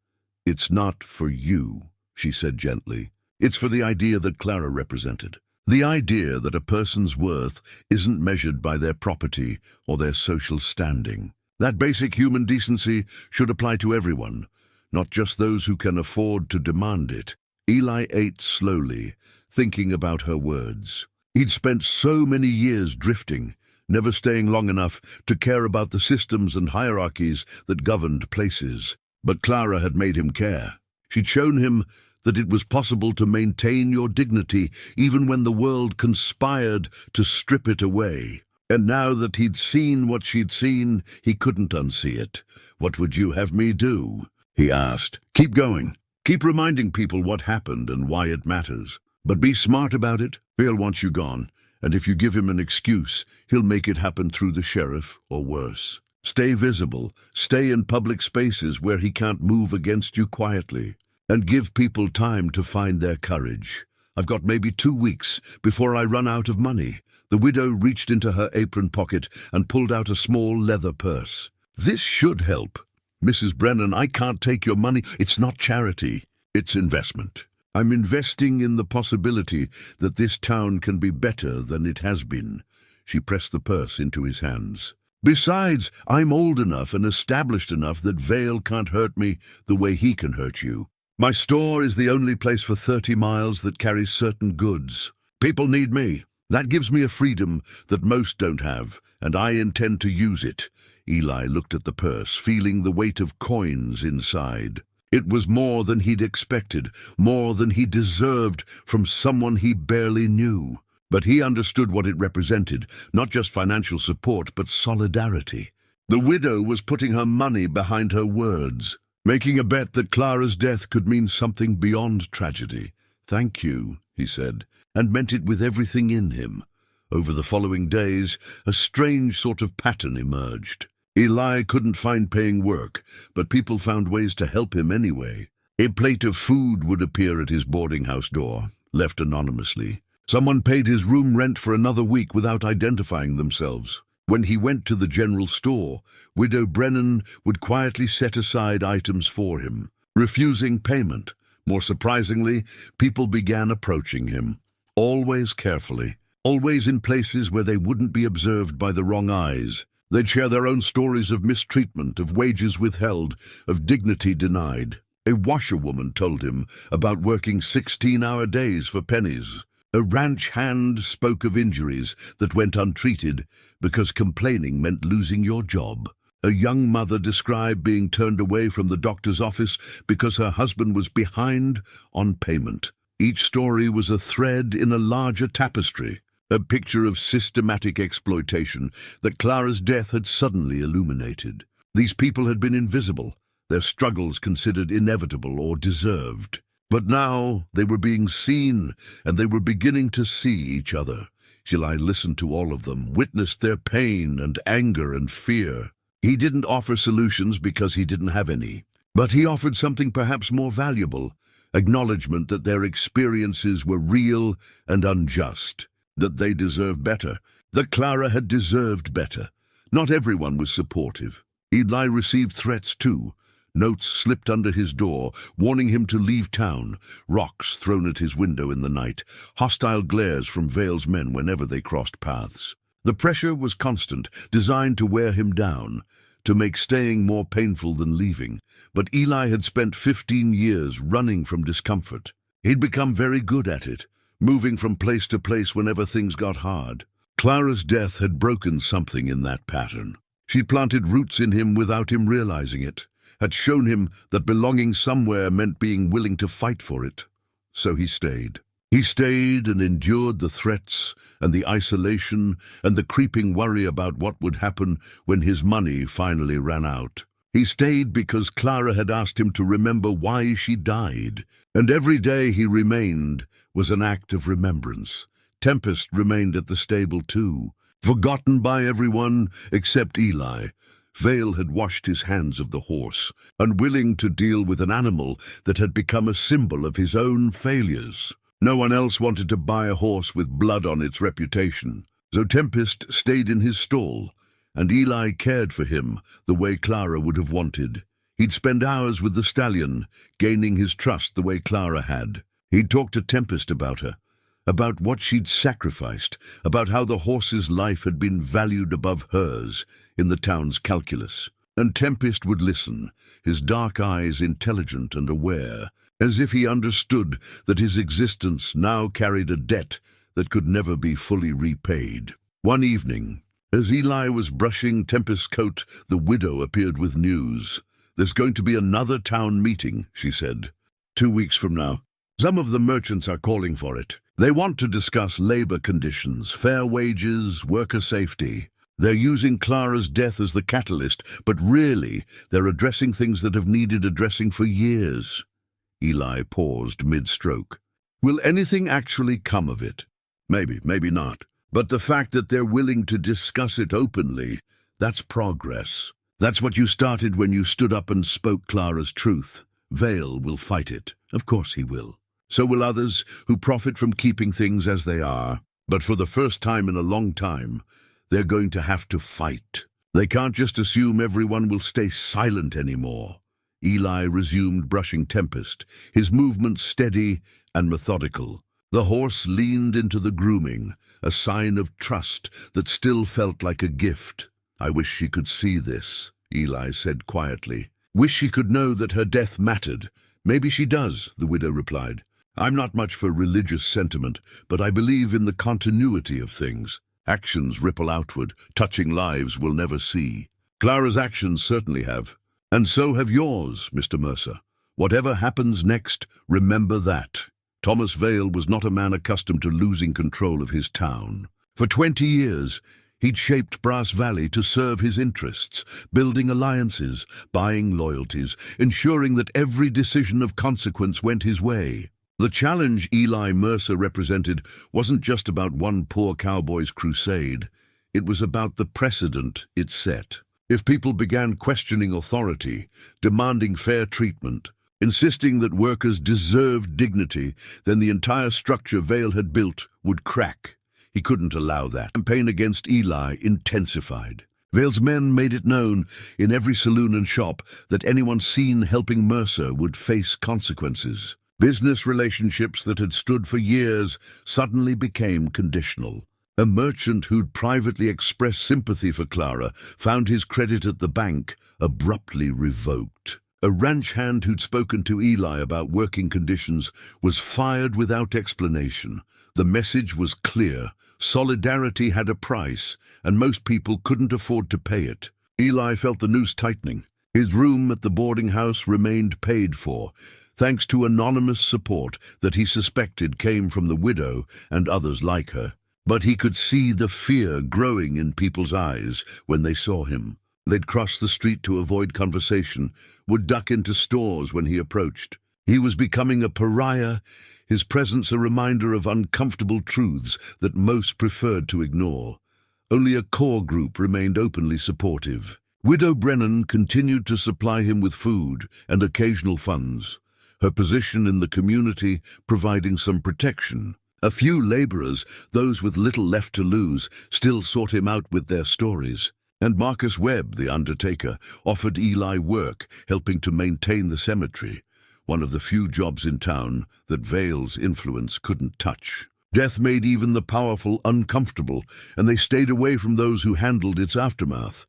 "It's not for you," she said gently. "It's for the idea that Clara represented. The idea that a person's worth isn't measured by their property or their social standing. That basic human decency should apply to everyone, not just those who can afford to demand it." Eli ate slowly, thinking about her words. He'd spent so many years drifting, never staying long enough to care about the systems and hierarchies that governed places. But Clara had made him care. She'd shown him that it was possible to maintain your dignity even when the world conspired to strip it away. And now that he'd seen what she'd seen, he couldn't unsee it. "What would you have me do?" he asked. "Keep going. Keep reminding people what happened and why it matters. But be smart about it. Vale wants you gone, and if you give him an excuse, he'll make it happen through the sheriff or worse. Stay visible. Stay in public spaces where he can't move against you quietly. And give people time to find their courage. I've got maybe 2 weeks before I run out of money." The widow reached into her apron pocket and pulled out a small leather purse. "This should help. Mrs. Brennan, I can't take your money. It's not charity. It's investment. I'm investing in the possibility that this town can be better than it has been." She pressed the purse into his hands. "Besides, I'm old enough and established enough that Vale can't hurt me the way he can hurt you. My store is the only place for 30 miles that carries certain goods. People need me. That gives me a freedom that most don't have, and I intend to use it." Eli looked at the purse, feeling the weight of coins inside. It was more than he'd expected, more than he deserved from someone he barely knew. But he understood what it represented, not just financial support, but solidarity. The widow was putting her money behind her words, making a bet that Clara's death could mean something beyond tragedy. "Thank you," he said, and meant it with everything in him. Over the following days, a strange sort of pattern emerged. Eli couldn't find paying work, but people found ways to help him anyway. A plate of food would appear at his boarding house door, left anonymously. Someone paid his room rent for another week without identifying themselves. When he went to the general store, Widow Brennan would quietly set aside items for him, refusing payment. More surprisingly, people began approaching him, always carefully, always in places where they wouldn't be observed by the wrong eyes. They'd share their own stories of mistreatment, of wages withheld, of dignity denied. A washerwoman told him about working 16-hour days for pennies. A ranch hand spoke of injuries that went untreated because complaining meant losing your job. A young mother described being turned away from the doctor's office because her husband was behind on payment. Each story was a thread in a larger tapestry, a picture of systematic exploitation that Clara's death had suddenly illuminated. These people had been invisible, their struggles considered inevitable or deserved. But now they were being seen, and they were beginning to see each other. Eli listened to all of them, witnessed their pain and anger and fear. He didn't offer solutions because he didn't have any, but he offered something perhaps more valuable, acknowledgement that their experiences were real and unjust, that they deserved better, that Clara had deserved better. Not everyone was supportive. Eli received threats too. Notes slipped under his door, warning him to leave town, rocks thrown at his window in the night, hostile glares from Vale's men whenever they crossed paths. The pressure was constant, designed to wear him down, to make staying more painful than leaving. But Eli had spent 15 years running from discomfort. He'd become very good at it, moving from place to place whenever things got hard. Clara's death had broken something in that pattern. She'd planted roots in him without him realizing it, had shown him that belonging somewhere meant being willing to fight for it. So he stayed. He stayed and endured the threats and the isolation and the creeping worry about what would happen when his money finally ran out. He stayed because Clara had asked him to remember why she died, and every day he remained was an act of remembrance. Tempest remained at the stable too, forgotten by everyone except Eli. Vale had washed his hands of the horse, unwilling to deal with an animal that had become a symbol of his own failures. No one else wanted to buy a horse with blood on its reputation. So Tempest stayed in his stall, and Eli cared for him the way Clara would have wanted. He'd spend hours with the stallion, gaining his trust the way Clara had. He'd talk to Tempest about her, about what she'd sacrificed, about how the horse's life had been valued above hers in the town's calculus. And Tempest would listen, his dark eyes intelligent and aware, as if he understood that his existence now carried a debt that could never be fully repaid. One evening, as Eli was brushing Tempest's coat, the widow appeared with news. "There's going to be another town meeting," she said. 2 weeks from now. Some of the merchants are calling for it. They want to discuss labor conditions, fair wages, worker safety. They're using Clara's death as the catalyst, but really, they're addressing things that have needed addressing for years. Eli paused mid-stroke. Will anything actually come of it? Maybe, maybe not. But the fact that they're willing to discuss it openly, that's progress. That's what you started when you stood up and spoke Clara's truth. Vale will fight it. Of course he will. So will others who profit from keeping things as they are. But for the first time in a long time, they're going to have to fight. They can't just assume everyone will stay silent anymore. Eli resumed brushing Tempest, his movements steady and methodical. The horse leaned into the grooming, a sign of trust that still felt like a gift. "I wish she could see this," Eli said quietly. "Wish she could know that her death mattered." "Maybe she does," the widow replied. "I'm not much for religious sentiment, but I believe in the continuity of things. Actions ripple outward, touching lives we'll never see. Clara's actions certainly have. And so have yours, Mr. Mercer. Whatever happens next, remember that." Thomas Vale was not a man accustomed to losing control of his town. For 20 years, he'd shaped Brass Valley to serve his interests, building alliances, buying loyalties, ensuring that every decision of consequence went his way. The challenge Eli Mercer represented wasn't just about one poor cowboy's crusade. It was about the precedent it set. If people began questioning authority, demanding fair treatment, insisting that workers deserved dignity, then the entire structure Vale had built would crack. He couldn't allow that. The campaign against Eli intensified. Vale's men made it known in every saloon and shop that anyone seen helping Mercer would face consequences. Business relationships that had stood for years suddenly became conditional. A merchant who'd privately expressed sympathy for Clara found his credit at the bank abruptly revoked. A ranch hand who'd spoken to Eli about working conditions was fired without explanation. The message was clear. Solidarity had a price, and most people couldn't afford to pay it. Eli felt the noose tightening. His room at the boarding house remained paid for, thanks to anonymous support that he suspected came from the widow and others like her. But he could see the fear growing in people's eyes when they saw him. They'd cross the street to avoid conversation, would duck into stores when he approached. He was becoming a pariah, his presence a reminder of uncomfortable truths that most preferred to ignore. Only a core group remained openly supportive. Widow Brennan continued to supply him with food and occasional funds, her position in the community providing some protection. A few laborers, those with little left to lose, still sought him out with their stories. And Marcus Webb, the undertaker, offered Eli work, helping to maintain the cemetery, one of the few jobs in town that Vale's influence couldn't touch. Death made even the powerful uncomfortable, and they stayed away from those who handled its aftermath.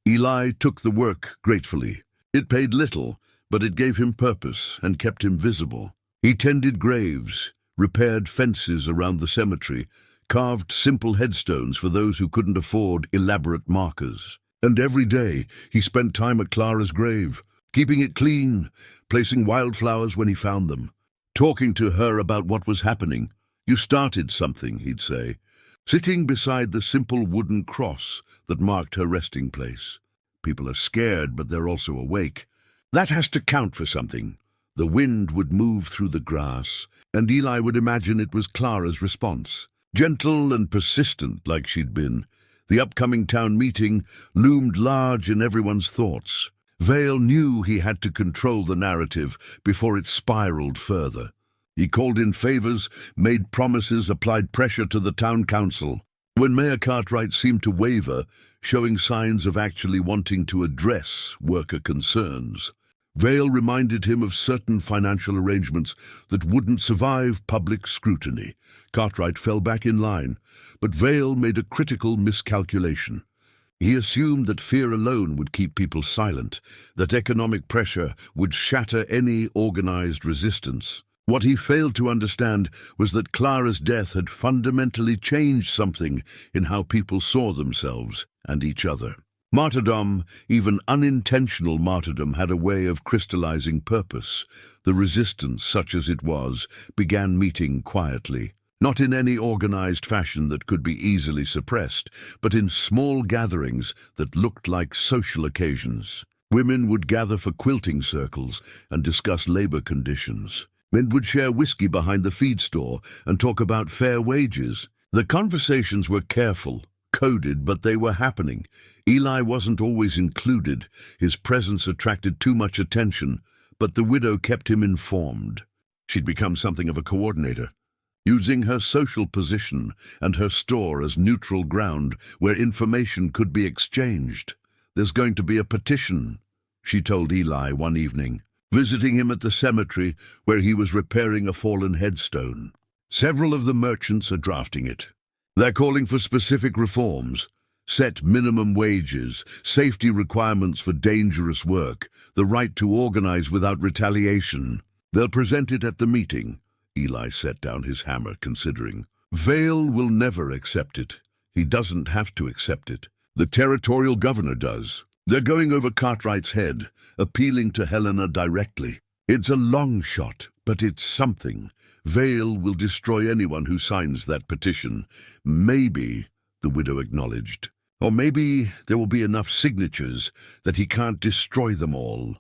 Eli took the work gratefully. It paid little, but it gave him purpose and kept him visible. He tended graves, repaired fences around the cemetery, carved simple headstones for those who couldn't afford elaborate markers. And every day he spent time at Clara's grave, keeping it clean, placing wildflowers when he found them, talking to her about what was happening. "You started something," he'd say, sitting beside the simple wooden cross that marked her resting place. "People are scared, but they're also awake. That has to count for something." The wind would move through the grass, and Eli would imagine it was Clara's response. Gentle and persistent like she'd been, the upcoming town meeting loomed large in everyone's thoughts. Vale knew he had to control the narrative before it spiraled further. He called in favors, made promises, applied pressure to the town council. When Mayor Cartwright seemed to waver, showing signs of actually wanting to address worker concerns, Vale reminded him of certain financial arrangements that wouldn't survive public scrutiny. Cartwright fell back in line, but Vale made a critical miscalculation. He assumed that fear alone would keep people silent, that economic pressure would shatter any organized resistance. What he failed to understand was that Clara's death had fundamentally changed something in how people saw themselves and each other. Martyrdom, even unintentional martyrdom, had a way of crystallizing purpose. The resistance, such as it was, began meeting quietly, not in any organized fashion that could be easily suppressed, but in small gatherings that looked like social occasions. Women would gather for quilting circles and discuss labor conditions. Men would share whiskey behind the feed store and talk about fair wages. The conversations were careful, coded, but they were happening. Eli wasn't always included. His presence attracted too much attention, but the widow kept him informed. She'd become something of a coordinator, using her social position and her store as neutral ground where information could be exchanged. "There's going to be a petition," she told Eli one evening, visiting him at the cemetery where he was repairing a fallen headstone. "Several of the merchants are drafting it. They're calling for specific reforms, set minimum wages, safety requirements for dangerous work, the right to organize without retaliation. They'll present it at the meeting." Eli set down his hammer, considering. "Vale will never accept it. He doesn't have to accept it. The territorial governor does. They're going over Cartwright's head, appealing to Helena directly. It's a long shot, but it's something." Vale will destroy anyone who signs that petition. Maybe, the widow acknowledged. Or maybe there will be enough signatures that he can't destroy them all.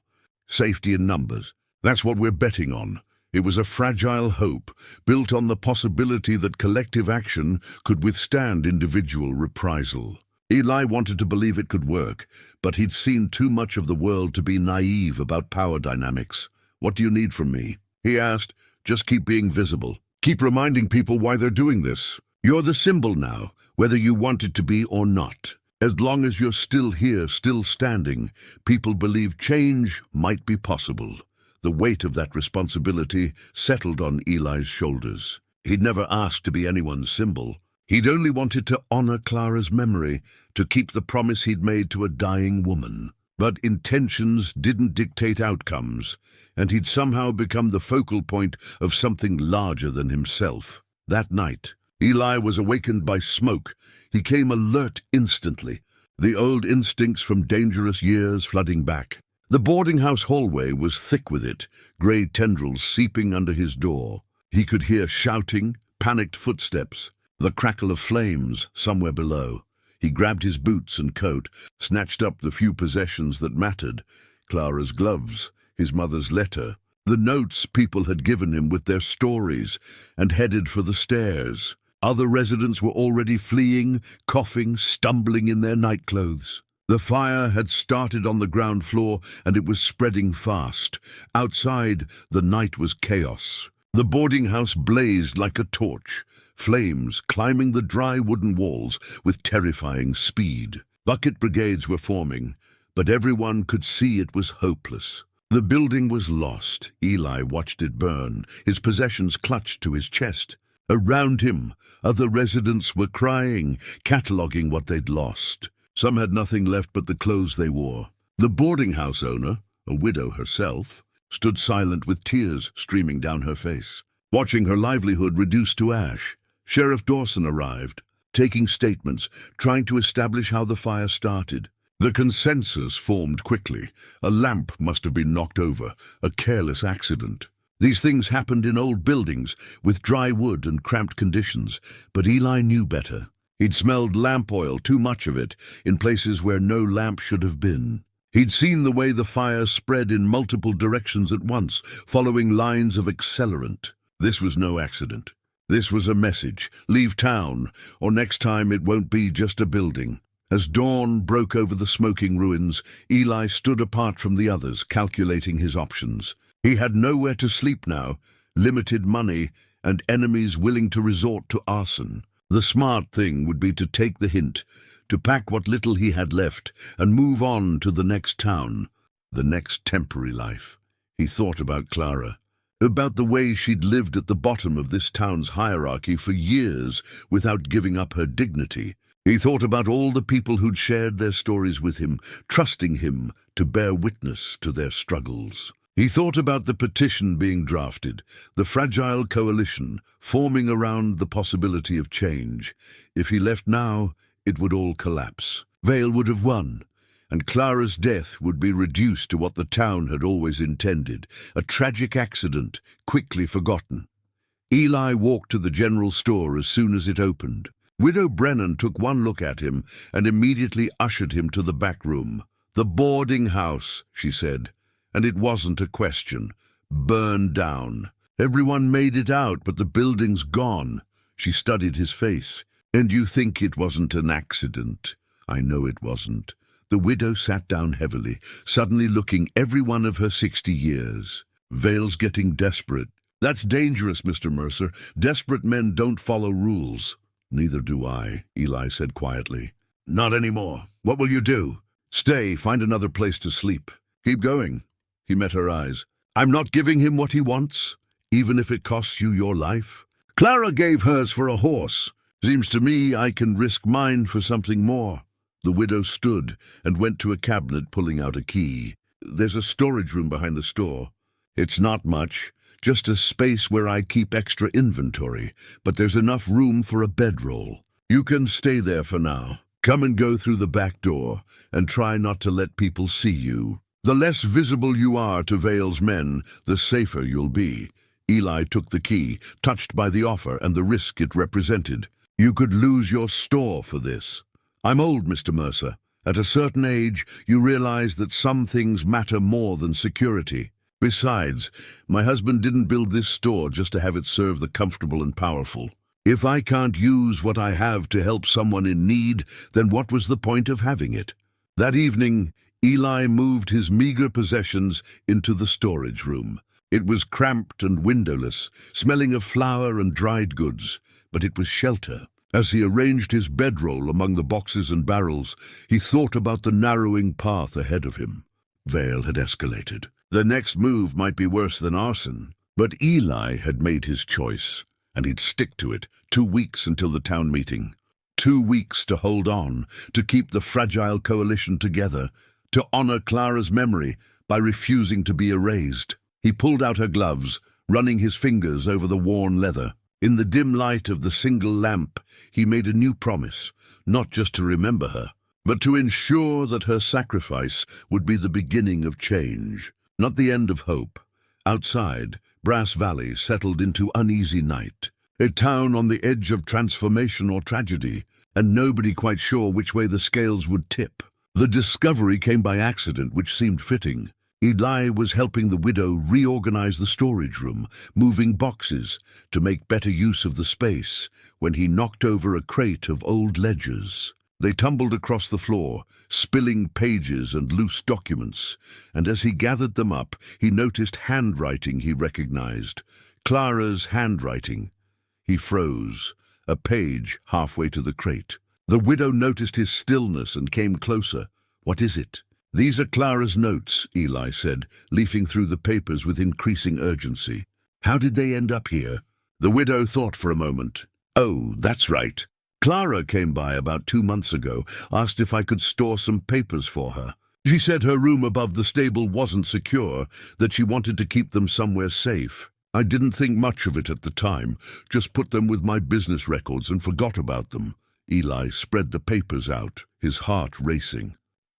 Safety in numbers. That's what we're betting on. It was a fragile hope, built on the possibility that collective action could withstand individual reprisal. Eli wanted to believe it could work, but he'd seen too much of the world to be naive about power dynamics. "What do you need from me?" he asked. "Just keep being visible. Keep reminding people why they're doing this. You're the symbol now, whether you want it to be or not. As long as you're still here, still standing, people believe change might be possible." The weight of that responsibility settled on Eli's shoulders. He'd never asked to be anyone's symbol. He'd only wanted to honor Clara's memory, to keep the promise he'd made to a dying woman. But intentions didn't dictate outcomes, and he'd somehow become the focal point of something larger than himself. That night, Eli was awakened by smoke. He came alert instantly, the old instincts from dangerous years flooding back. The boarding house hallway was thick with it, grey tendrils seeping under his door. He could hear shouting, panicked footsteps, the crackle of flames somewhere below. He grabbed his boots and coat, snatched up the few possessions that mattered: Clara's gloves, his mother's letter, the notes people had given him with their stories, and headed for the stairs. Other residents were already fleeing, coughing, stumbling in their nightclothes. The fire had started on the ground floor, and it was spreading fast. Outside, the night was chaos. The boarding house blazed like a torch, flames climbing the dry wooden walls with terrifying speed. Bucket brigades were forming, but everyone could see it was hopeless. The building was lost. Eli watched it burn, his possessions clutched to his chest. Around him, other residents were crying, cataloguing what they'd lost. Some had nothing left but the clothes they wore. The boarding house owner, a widow herself, stood silent with tears streaming down her face, watching her livelihood reduced to ash. Sheriff Dawson arrived, taking statements, trying to establish how the fire started. The consensus formed quickly. A lamp must have been knocked over, a careless accident. These things happened in old buildings, with dry wood and cramped conditions, but Eli knew better. He'd smelled lamp oil, too much of it, in places where no lamp should have been. He'd seen the way the fire spread in multiple directions at once, following lines of accelerant. This was no accident. This was a message: leave town, or next time it won't be just a building. As dawn broke over the smoking ruins, Eli stood apart from the others, calculating his options. He had nowhere to sleep now, limited money, and enemies willing to resort to arson. The smart thing would be to take the hint, to pack what little he had left, and move on to the next town, the next temporary life. He thought about Clara, about the way she'd lived at the bottom of this town's hierarchy for years without giving up her dignity. He thought about all the people who'd shared their stories with him, trusting him to bear witness to their struggles. He thought about the petition being drafted, the fragile coalition forming around the possibility of change. If he left now, it would all collapse. Vale would have won, and Clara's death would be reduced to what the town had always intended, a tragic accident, quickly forgotten. Eli walked to the general store as soon as it opened. Widow Brennan took one look at him and immediately ushered him to the back room. "The boarding house," she said. And it wasn't a question. Burned down. Everyone made it out, but the building's gone. She studied his face. "And you think it wasn't an accident?" "I know it wasn't." The widow sat down heavily, suddenly looking every one of her 60 years. "Vale's getting desperate." "That's dangerous, Mr. Mercer. Desperate men don't follow rules." "Neither do I," Eli said quietly. "Not anymore. What will you do?" "Stay, find another place to sleep." "Keep going." He met her eyes. "I'm not giving him what he wants, even if it costs you your life." "Clara gave hers for a horse. Seems to me I can risk mine for something more." The widow stood and went to a cabinet, pulling out a key. "There's a storage room behind the store. It's not much, just a space where I keep extra inventory, but there's enough room for a bedroll. You can stay there for now. Come and go through the back door, and try not to let people see you. The less visible you are to Vale's men, the safer you'll be. Eli took the key, touched by the offer and the risk it represented. "You could lose your store for this." "I'm old, Mr. Mercer. At a certain age, you realize that some things matter more than security. Besides, my husband didn't build this store just to have it serve the comfortable and powerful. If I can't use what I have to help someone in need, then what was the point of having it?" That evening, Eli moved his meager possessions into the storage room. It was cramped and windowless, smelling of flour and dried goods, but it was shelter. As he arranged his bedroll among the boxes and barrels, he thought about the narrowing path ahead of him. Vale had escalated. The next move might be worse than arson, but Eli had made his choice, and he'd stick to it. 2 weeks until the town meeting. 2 weeks to hold on, to keep the fragile coalition together, to honor Clara's memory by refusing to be erased. He pulled out her gloves, running his fingers over the worn leather. In the dim light of the single lamp, he made a new promise, not just to remember her, but to ensure that her sacrifice would be the beginning of change, not the end of hope. Outside, Brass Valley settled into uneasy night, a town on the edge of transformation or tragedy, and nobody quite sure which way the scales would tip. The discovery came by accident, which seemed fitting. Eli was helping the widow reorganize the storage room, moving boxes to make better use of the space, when he knocked over a crate of old ledgers. They tumbled across the floor, spilling pages and loose documents, and as he gathered them up, he noticed handwriting he recognized. Clara's handwriting. He froze, a page halfway to the crate. The widow noticed his stillness and came closer. "What is it?" "These are Clara's notes," Eli said, leafing through the papers with increasing urgency. "How did they end up here?" The widow thought for a moment. "Oh, that's right. Clara came by about 2 months ago, asked if I could store some papers for her. She said her room above the stable wasn't secure, that she wanted to keep them somewhere safe. I didn't think much of it at the time, just put them with my business records and forgot about them." Eli spread the papers out, his heart racing.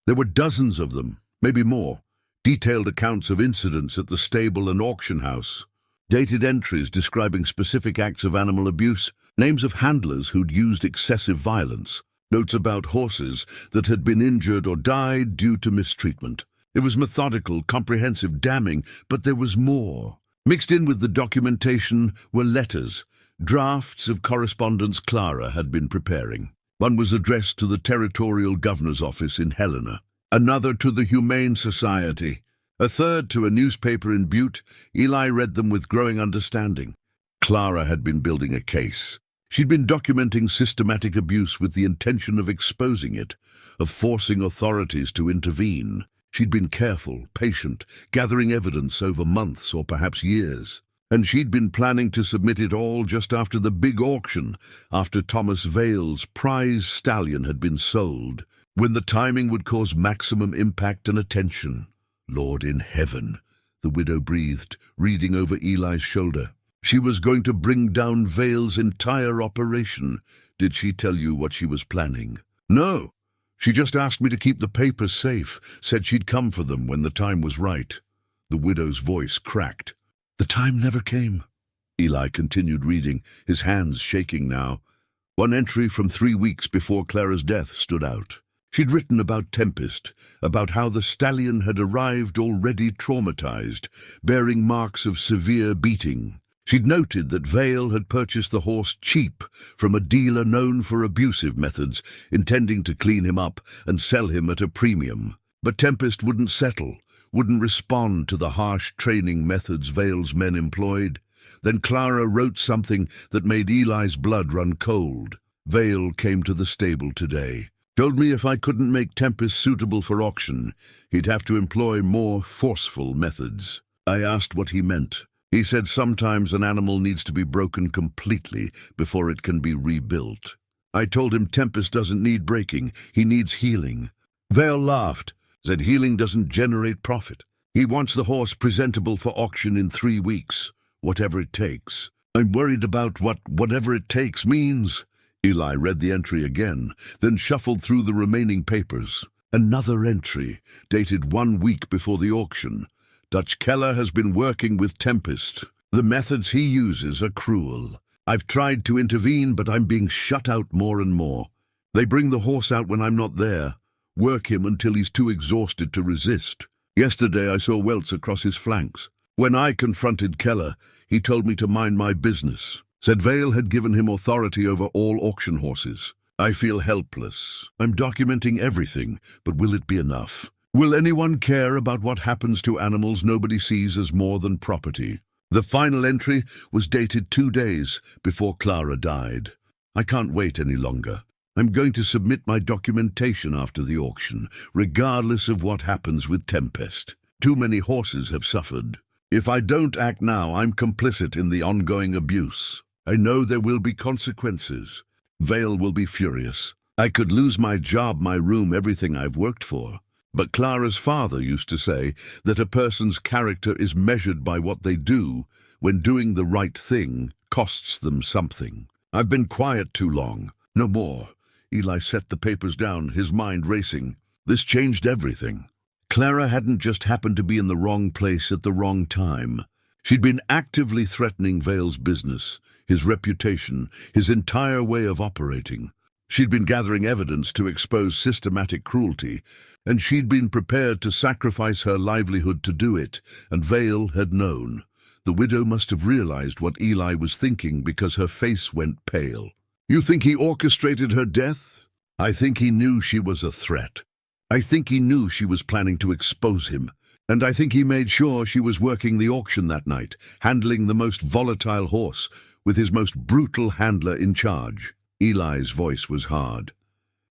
There were dozens of them, maybe more, detailed accounts of incidents at the stable and auction house, dated entries describing specific acts of animal abuse, names of handlers who'd used excessive violence, notes about horses that had been injured or died due to mistreatment. It was methodical, comprehensive, damning, but there was more. Mixed in with the documentation were letters, drafts of correspondence Clara had been preparing. One was addressed to the Territorial Governor's Office in Helena, another to the Humane Society, a third to a newspaper in Butte. Eli read them with growing understanding. Clara had been building a case. She'd been documenting systematic abuse with the intention of exposing it, of forcing authorities to intervene. She'd been careful, patient, gathering evidence over months or perhaps years. And she'd been planning to submit it all just after the big auction, after Thomas Vale's prize stallion had been sold, when the timing would cause maximum impact and attention. "Lord in heaven," the widow breathed, reading over Eli's shoulder. "She was going to bring down Vale's entire operation. Did she tell you what she was planning?" "No. She just asked me to keep the papers safe, said she'd come for them when the time was right." The widow's voice cracked. "The time never came." Eli continued reading, his hands shaking now. One entry from 3 weeks before Clara's death stood out. She'd written about Tempest, about how the stallion had arrived already traumatized, bearing marks of severe beating. She'd noted that Vale had purchased the horse cheap from a dealer known for abusive methods, intending to clean him up and sell him at a premium. But Tempest wouldn't settle, wouldn't respond to the harsh training methods Vale's men employed. Then Clara wrote something that made Eli's blood run cold. "Vale came to the stable today. Told me if I couldn't make Tempest suitable for auction, he'd have to employ more forceful methods." I asked what he meant. He said sometimes an animal needs to be broken completely before it can be rebuilt. I told him Tempest doesn't need breaking, he needs healing. Vale laughed, said healing doesn't generate profit. He wants the horse presentable for auction in 3 weeks, whatever it takes. I'm worried about what whatever it takes means. Eli read the entry again, then shuffled through the remaining papers. Another entry, dated 1 week before the auction. Dutch Keller has been working with Tempest. The methods he uses are cruel. I've tried to intervene, but I'm being shut out more and more. They bring the horse out when I'm not there, work him until he's too exhausted to resist. Yesterday I saw welts across his flanks. When I confronted Keller, he told me to mind my business. Said Vale had given him authority over all auction horses. I feel helpless. I'm documenting everything, but will it be enough? Will anyone care about what happens to animals nobody sees as more than property? The final entry was dated 2 days before Clara died. I can't wait any longer. I'm going to submit my documentation after the auction, regardless of what happens with Tempest. Too many horses have suffered. If I don't act now, I'm complicit in the ongoing abuse. I know there will be consequences. Vale will be furious. I could lose my job, my room, everything I've worked for. But Clara's father used to say that a person's character is measured by what they do when doing the right thing costs them something. I've been quiet too long. No more. Eli set the papers down, his mind racing. This changed everything. Clara hadn't just happened to be in the wrong place at the wrong time. She'd been actively threatening Vale's business, his reputation, his entire way of operating. She'd been gathering evidence to expose systematic cruelty, and she'd been prepared to sacrifice her livelihood to do it, and Vale had known. The widow must have realized what Eli was thinking because her face went pale. You think he orchestrated her death? I think he knew she was a threat. I think he knew she was planning to expose him. And I think he made sure she was working the auction that night, handling the most volatile horse, with his most brutal handler in charge. Eli's voice was hard.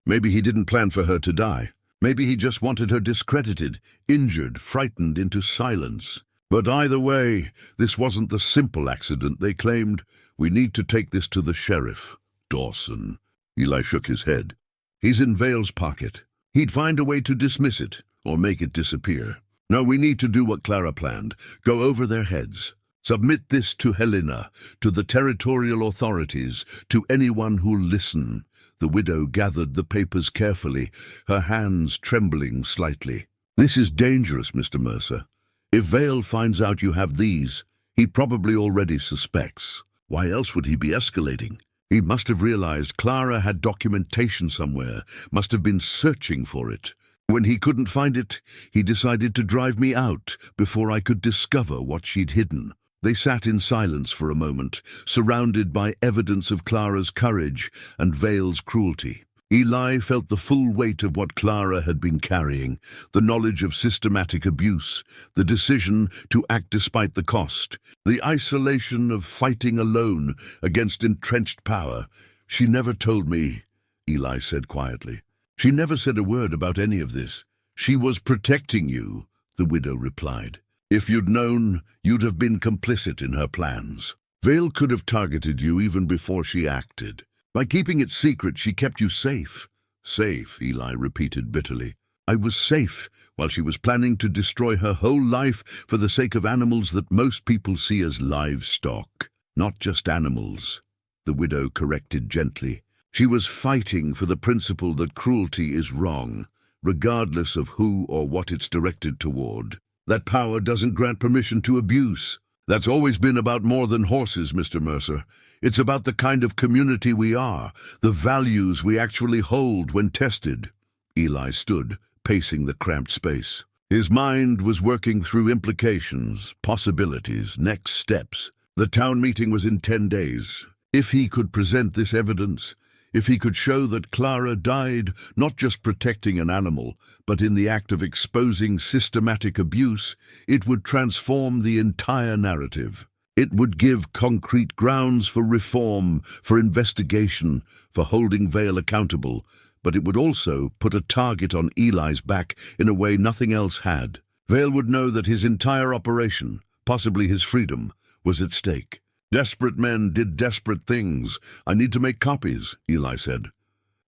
Maybe he didn't plan for her to die. Maybe he just wanted her discredited, injured, frightened into silence. But either way, this wasn't the simple accident they claimed. We need to take this to the sheriff. Dawson. Eli shook his head. He's in Vale's pocket. He'd find a way to dismiss it, or make it disappear. No, we need to do what Clara planned. Go over their heads. Submit this to Helena, to the territorial authorities, to anyone who'll listen. The widow gathered the papers carefully, her hands trembling slightly. This is dangerous, Mr. Mercer. If Vale finds out you have these, he probably already suspects. Why else would he be escalating? He must have realized Clara had documentation somewhere, must have been searching for it. When he couldn't find it, he decided to drive me out before I could discover what she'd hidden. They sat in silence for a moment, surrounded by evidence of Clara's courage and Vale's cruelty. Eli felt the full weight of what Clara had been carrying, the knowledge of systematic abuse, the decision to act despite the cost, the isolation of fighting alone against entrenched power. She never told me, Eli said quietly. She never said a word about any of this. She was protecting you, the widow replied. If you'd known, you'd have been complicit in her plans. Vale could have targeted you even before she acted. By keeping it secret, she kept you safe. Safe, Eli repeated bitterly. I was safe while she was planning to destroy her whole life for the sake of animals that most people see as livestock. Not just animals, the widow corrected gently. She was fighting for the principle that cruelty is wrong, regardless of who or what it's directed toward. That power doesn't grant permission to abuse. That's always been about more than horses, Mr. Mercer. It's about the kind of community we are, the values we actually hold when tested. Eli stood, pacing the cramped space. His mind was working through implications, possibilities, next steps. The town meeting was in 10 days. If he could present this evidence, if he could show that Clara died not just protecting an animal, but in the act of exposing systematic abuse, it would transform the entire narrative. It would give concrete grounds for reform, for investigation, for holding Vale accountable, but it would also put a target on Eli's back in a way nothing else had. Vale would know that his entire operation, possibly his freedom, was at stake. Desperate men did desperate things. I need to make copies, Eli said.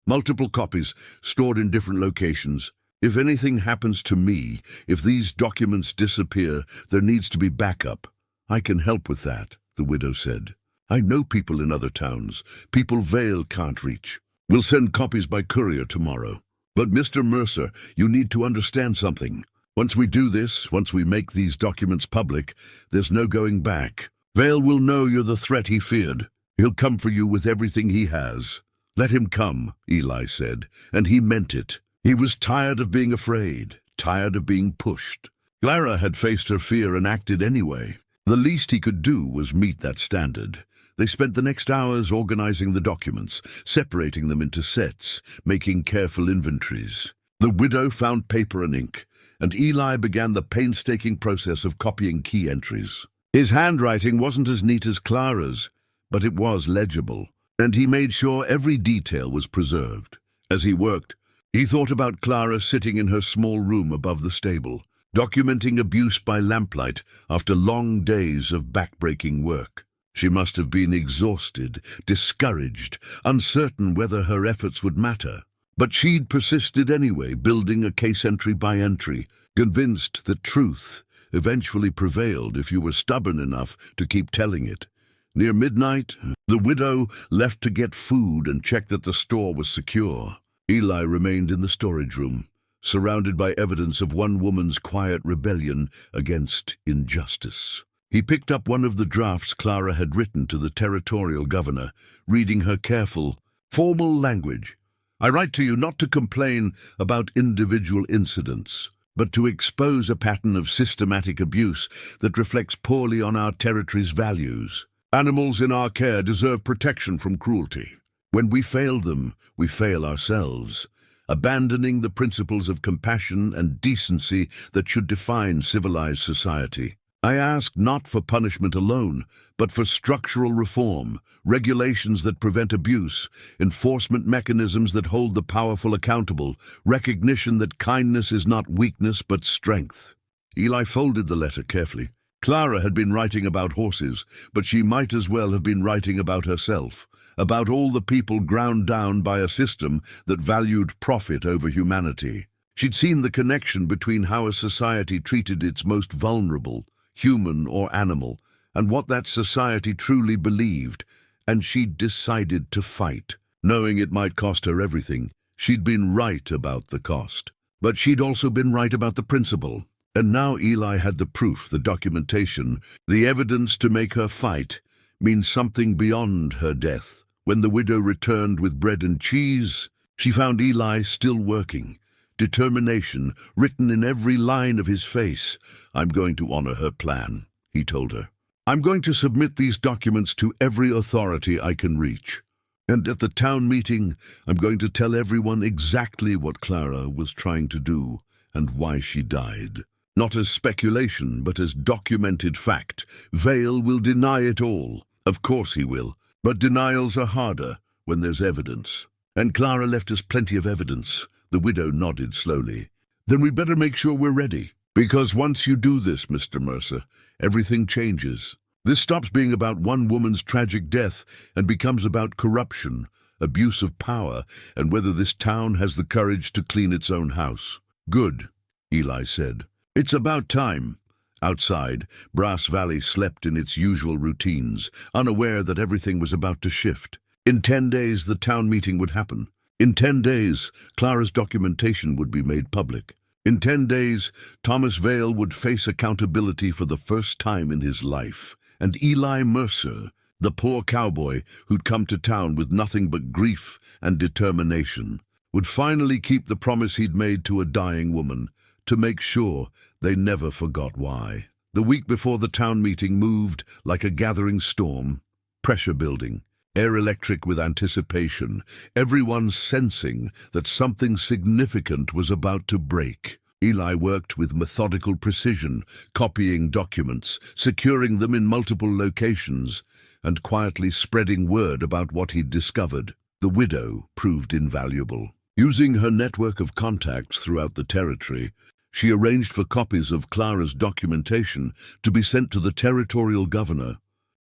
Multiple copies, stored in different locations. If anything happens to me, if these documents disappear, there needs to be backup. I can help with that, the widow said. I know people in other towns, people Vale can't reach. We'll send copies by courier tomorrow. But Mr. Mercer, you need to understand something. Once we do this, once we make these documents public, there's no going back. Vale will know you're the threat he feared. He'll come for you with everything he has. Let him come, Eli said, and he meant it. He was tired of being afraid, tired of being pushed. Clara had faced her fear and acted anyway. The least he could do was meet that standard. They spent the next hours organizing the documents, separating them into sets, making careful inventories. The widow found paper and ink, and Eli began the painstaking process of copying key entries. His handwriting wasn't as neat as Clara's, but it was legible, and he made sure every detail was preserved. As he worked, he thought about Clara sitting in her small room above the stable, documenting abuse by lamplight after long days of backbreaking work. She must have been exhausted, discouraged, uncertain whether her efforts would matter. But she'd persisted anyway, building a case entry by entry, convinced that truth eventually prevailed if you were stubborn enough to keep telling it. Near midnight, the widow left to get food and check that the store was secure. Eli remained in the storage room, surrounded by evidence of one woman's quiet rebellion against injustice. He picked up one of the drafts Clara had written to the territorial governor, reading her careful, formal language. I write to you not to complain about individual incidents, but to expose a pattern of systematic abuse that reflects poorly on our territory's values. Animals in our care deserve protection from cruelty. When we fail them, we fail ourselves, abandoning the principles of compassion and decency that should define civilized society. I ask not for punishment alone, but for structural reform, regulations that prevent abuse, enforcement mechanisms that hold the powerful accountable, recognition that kindness is not weakness but strength. Eli folded the letter carefully. Clara had been writing about horses, but she might as well have been writing about herself, about all the people ground down by a system that valued profit over humanity. She'd seen the connection between how a society treated its most vulnerable, human or animal, and what that society truly believed, and she'd decided to fight. Knowing it might cost her everything, she'd been right about the cost. But she'd also been right about the principle. And now Eli had the proof, the documentation, the evidence to make her fight mean something beyond her death. When the widow returned with bread and cheese, she found Eli still working. Determination written in every line of his face. I'm going to honor her plan, he told her. I'm going to submit these documents to every authority I can reach. And at the town meeting, I'm going to tell everyone exactly what Clara was trying to do and why she died. Not as speculation, but as documented fact. Vale will deny it all. Of course he will. But denials are harder when there's evidence. And Clara left us plenty of evidence. The widow nodded slowly. Then we better make sure we're ready. Because once you do this, Mr. Mercer, everything changes. This stops being about one woman's tragic death and becomes about corruption, abuse of power, and whether this town has the courage to clean its own house. Good, Eli said. It's about time. Outside, Brass Valley slept in its usual routines, unaware that everything was about to shift. In 10 days, the town meeting would happen. In 10 days, Clara's documentation would be made public. In 10 days, Thomas Vale would face accountability for the first time in his life. And Eli Mercer, the poor cowboy who'd come to town with nothing but grief and determination, would finally keep the promise he'd made to a dying woman, to make sure they never forgot why. The week before the town meeting moved like a gathering storm, pressure building, air electric with anticipation, everyone sensing that something significant was about to break. Eli worked with methodical precision, copying documents, securing them in multiple locations, and quietly spreading word about what he'd discovered. The widow proved invaluable. Using her network of contacts throughout the territory, she arranged for copies of Clara's documentation to be sent to the territorial governor,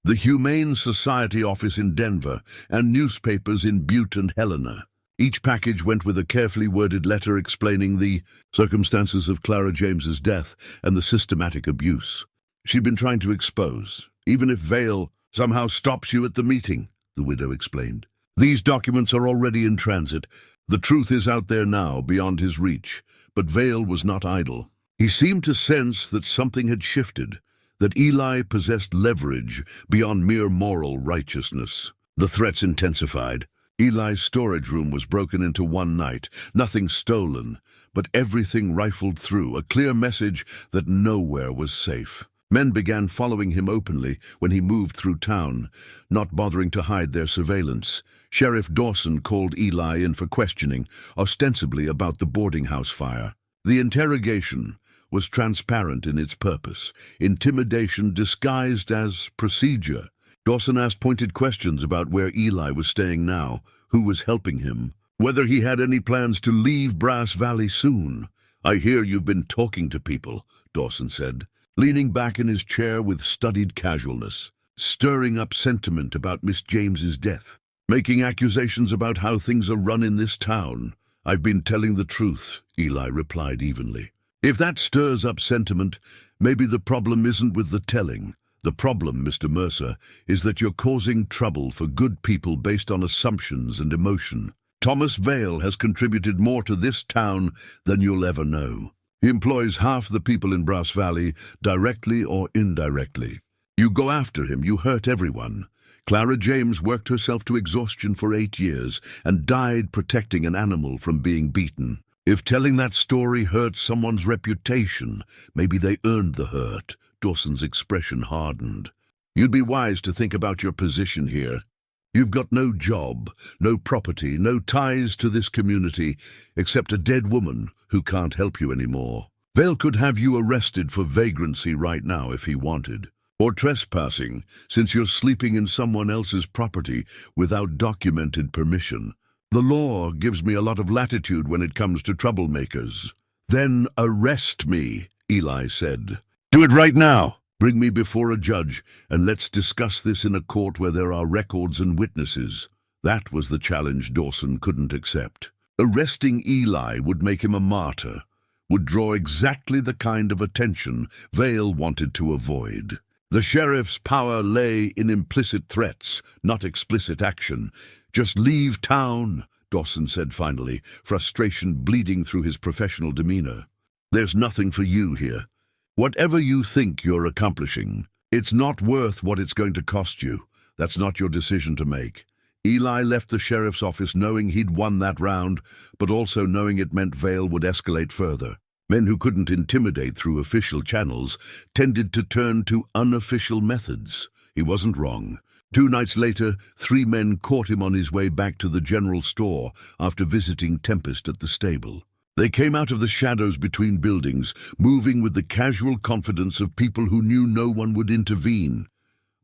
the Humane Society office in Denver, and newspapers in Butte and Helena. Each package went with a carefully worded letter explaining the circumstances of Clara James's death and the systematic abuse she'd been trying to expose. Even if Vale somehow stops you at the meeting, the widow explained. These documents are already in transit. The truth is out there now, beyond his reach. But Vale was not idle. He seemed to sense that something had shifted, that Eli possessed leverage beyond mere moral righteousness. The threats intensified. Eli's storage room was broken into one night, nothing stolen, but everything rifled through, a clear message that nowhere was safe. Men began following him openly when he moved through town, not bothering to hide their surveillance. Sheriff Dawson called Eli in for questioning, ostensibly about the boarding house fire. The interrogation was transparent in its purpose, intimidation disguised as procedure. Dawson asked pointed questions about where Eli was staying now, who was helping him, whether he had any plans to leave Brass Valley soon. "I hear you've been talking to people," Dawson said, leaning back in his chair with studied casualness, stirring up sentiment about Miss James's death, making accusations about how things are run in this town. "I've been telling the truth," Eli replied evenly. "If that stirs up sentiment, maybe the problem isn't with the telling. The problem, Mr. Mercer, is that you're causing trouble for good people based on assumptions and emotion. Thomas Vale has contributed more to this town than you'll ever know. He employs half the people in Brass Valley, directly or indirectly. You go after him, you hurt everyone. Clara James worked herself to exhaustion for 8 years and died protecting an animal from being beaten. If telling that story hurts someone's reputation, maybe they earned the hurt." Dawson's expression hardened. "You'd be wise to think about your position here. You've got no job, no property, no ties to this community, except a dead woman who can't help you anymore. Vale could have you arrested for vagrancy right now if he wanted, or trespassing, since you're sleeping in someone else's property without documented permission. The law gives me a lot of latitude when it comes to troublemakers." "Then arrest me," Eli said. "Do it right now. Bring me before a judge, and let's discuss this in a court where there are records and witnesses." That was the challenge Dawson couldn't accept. Arresting Eli would make him a martyr, would draw exactly the kind of attention Vale wanted to avoid. The sheriff's power lay in implicit threats, not explicit action. "Just leave town," Dawson said finally, frustration bleeding through his professional demeanor. "There's nothing for you here. Whatever you think you're accomplishing, it's not worth what it's going to cost you. That's not your decision to make." Eli left the sheriff's office knowing he'd won that round, but also knowing it meant Vale would escalate further. Men who couldn't intimidate through official channels tended to turn to unofficial methods. He wasn't wrong. 2 nights later, 3 men caught him on his way back to the general store after visiting Tempest at the stable. They came out of the shadows between buildings, moving with the casual confidence of people who knew no one would intervene.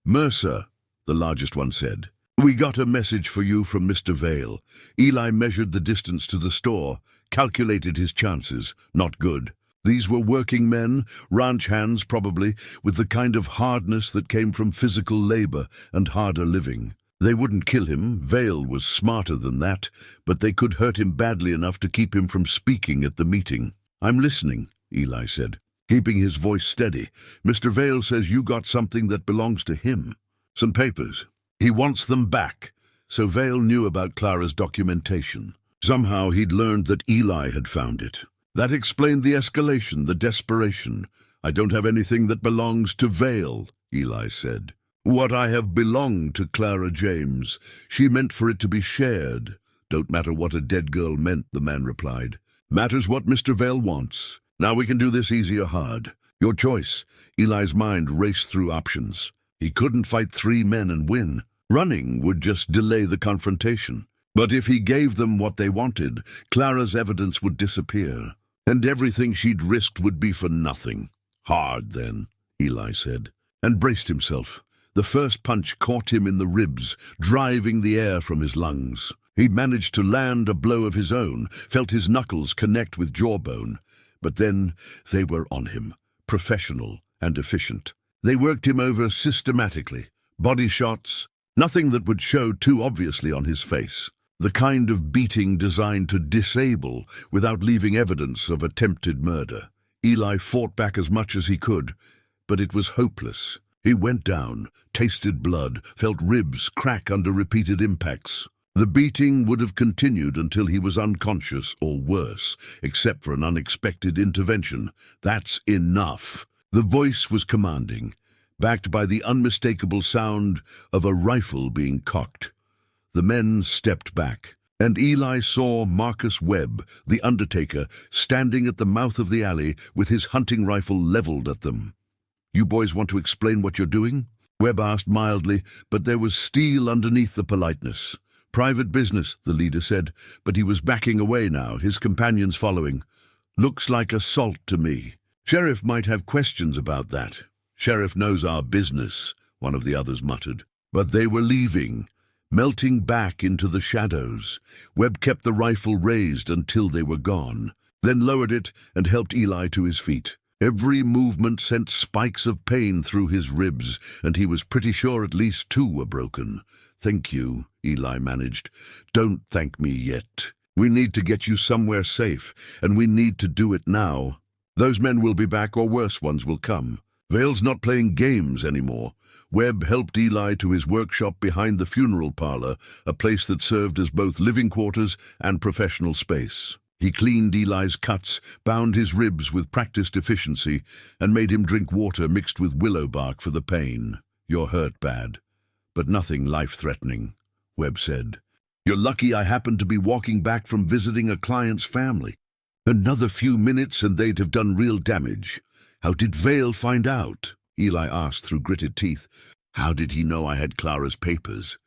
"Mercer," the largest one said, "we got a message for you from Mr. Vale." Eli measured the distance to the store, calculated his chances. Not good. These were working men, ranch hands probably, with the kind of hardness that came from physical labor and harder living. They wouldn't kill him, Vale was smarter than that, but they could hurt him badly enough to keep him from speaking at the meeting. "I'm listening," Eli said, keeping his voice steady. "Mr. Vale says you got something that belongs to him. Some papers. He wants them back." So Vale knew about Clara's documentation. Somehow he'd learned that Eli had found it. That explained the escalation, the desperation. "I don't have anything that belongs to Vale," Eli said. "What I have belonged to Clara James. She meant for it to be shared." "Don't matter what a dead girl meant," the man replied. "Matters what Mr. Vale wants. Now we can do this easy or hard. Your choice." Eli's mind raced through options. He couldn't fight 3 men and win. Running would just delay the confrontation. But if he gave them what they wanted, Clara's evidence would disappear, and everything she'd risked would be for nothing. "Hard, then," Eli said, and braced himself. The first punch caught him in the ribs, driving the air from his lungs. He managed to land a blow of his own, felt his knuckles connect with jawbone. But then they were on him, professional and efficient. They worked him over systematically. Body shots, nothing that would show too obviously on his face. The kind of beating designed to disable without leaving evidence of attempted murder. Eli fought back as much as he could, but it was hopeless. He went down, tasted blood, felt ribs crack under repeated impacts. The beating would have continued until he was unconscious or worse, except for an unexpected intervention. "That's enough." The voice was commanding. backed by the unmistakable sound of a rifle being cocked. The men stepped back, and Eli saw Marcus Webb, the undertaker, standing at the mouth of the alley with his hunting rifle leveled at them. "You boys want to explain what you're doing?" Webb asked mildly, but there was steel underneath the politeness. "Private business," the leader said, but he was backing away now, his companions following. "Looks like assault to me." "Sheriff might have questions about that." "Sheriff knows our business," one of the others muttered. But they were leaving, melting back into the shadows. Webb kept the rifle raised until they were gone, then lowered it and helped Eli to his feet. Every movement sent spikes of pain through his ribs, and he was pretty sure at least 2 were broken. "Thank you," Eli managed. "Don't thank me yet. We need to get you somewhere safe, and we need to do it now. Those men will be back, or worse ones will come. Vale's not playing games anymore." Webb helped Eli to his workshop behind the funeral parlor, a place that served as both living quarters and professional space. He cleaned Eli's cuts, bound his ribs with practiced efficiency, and made him drink water mixed with willow bark for the pain. "You're hurt bad, but nothing life-threatening," Webb said. "You're lucky I happened to be walking back from visiting a client's family. Another few minutes and they'd have done real damage. How did Vale find out?" Eli asked through gritted teeth. "How did he know I had Clara's papers?"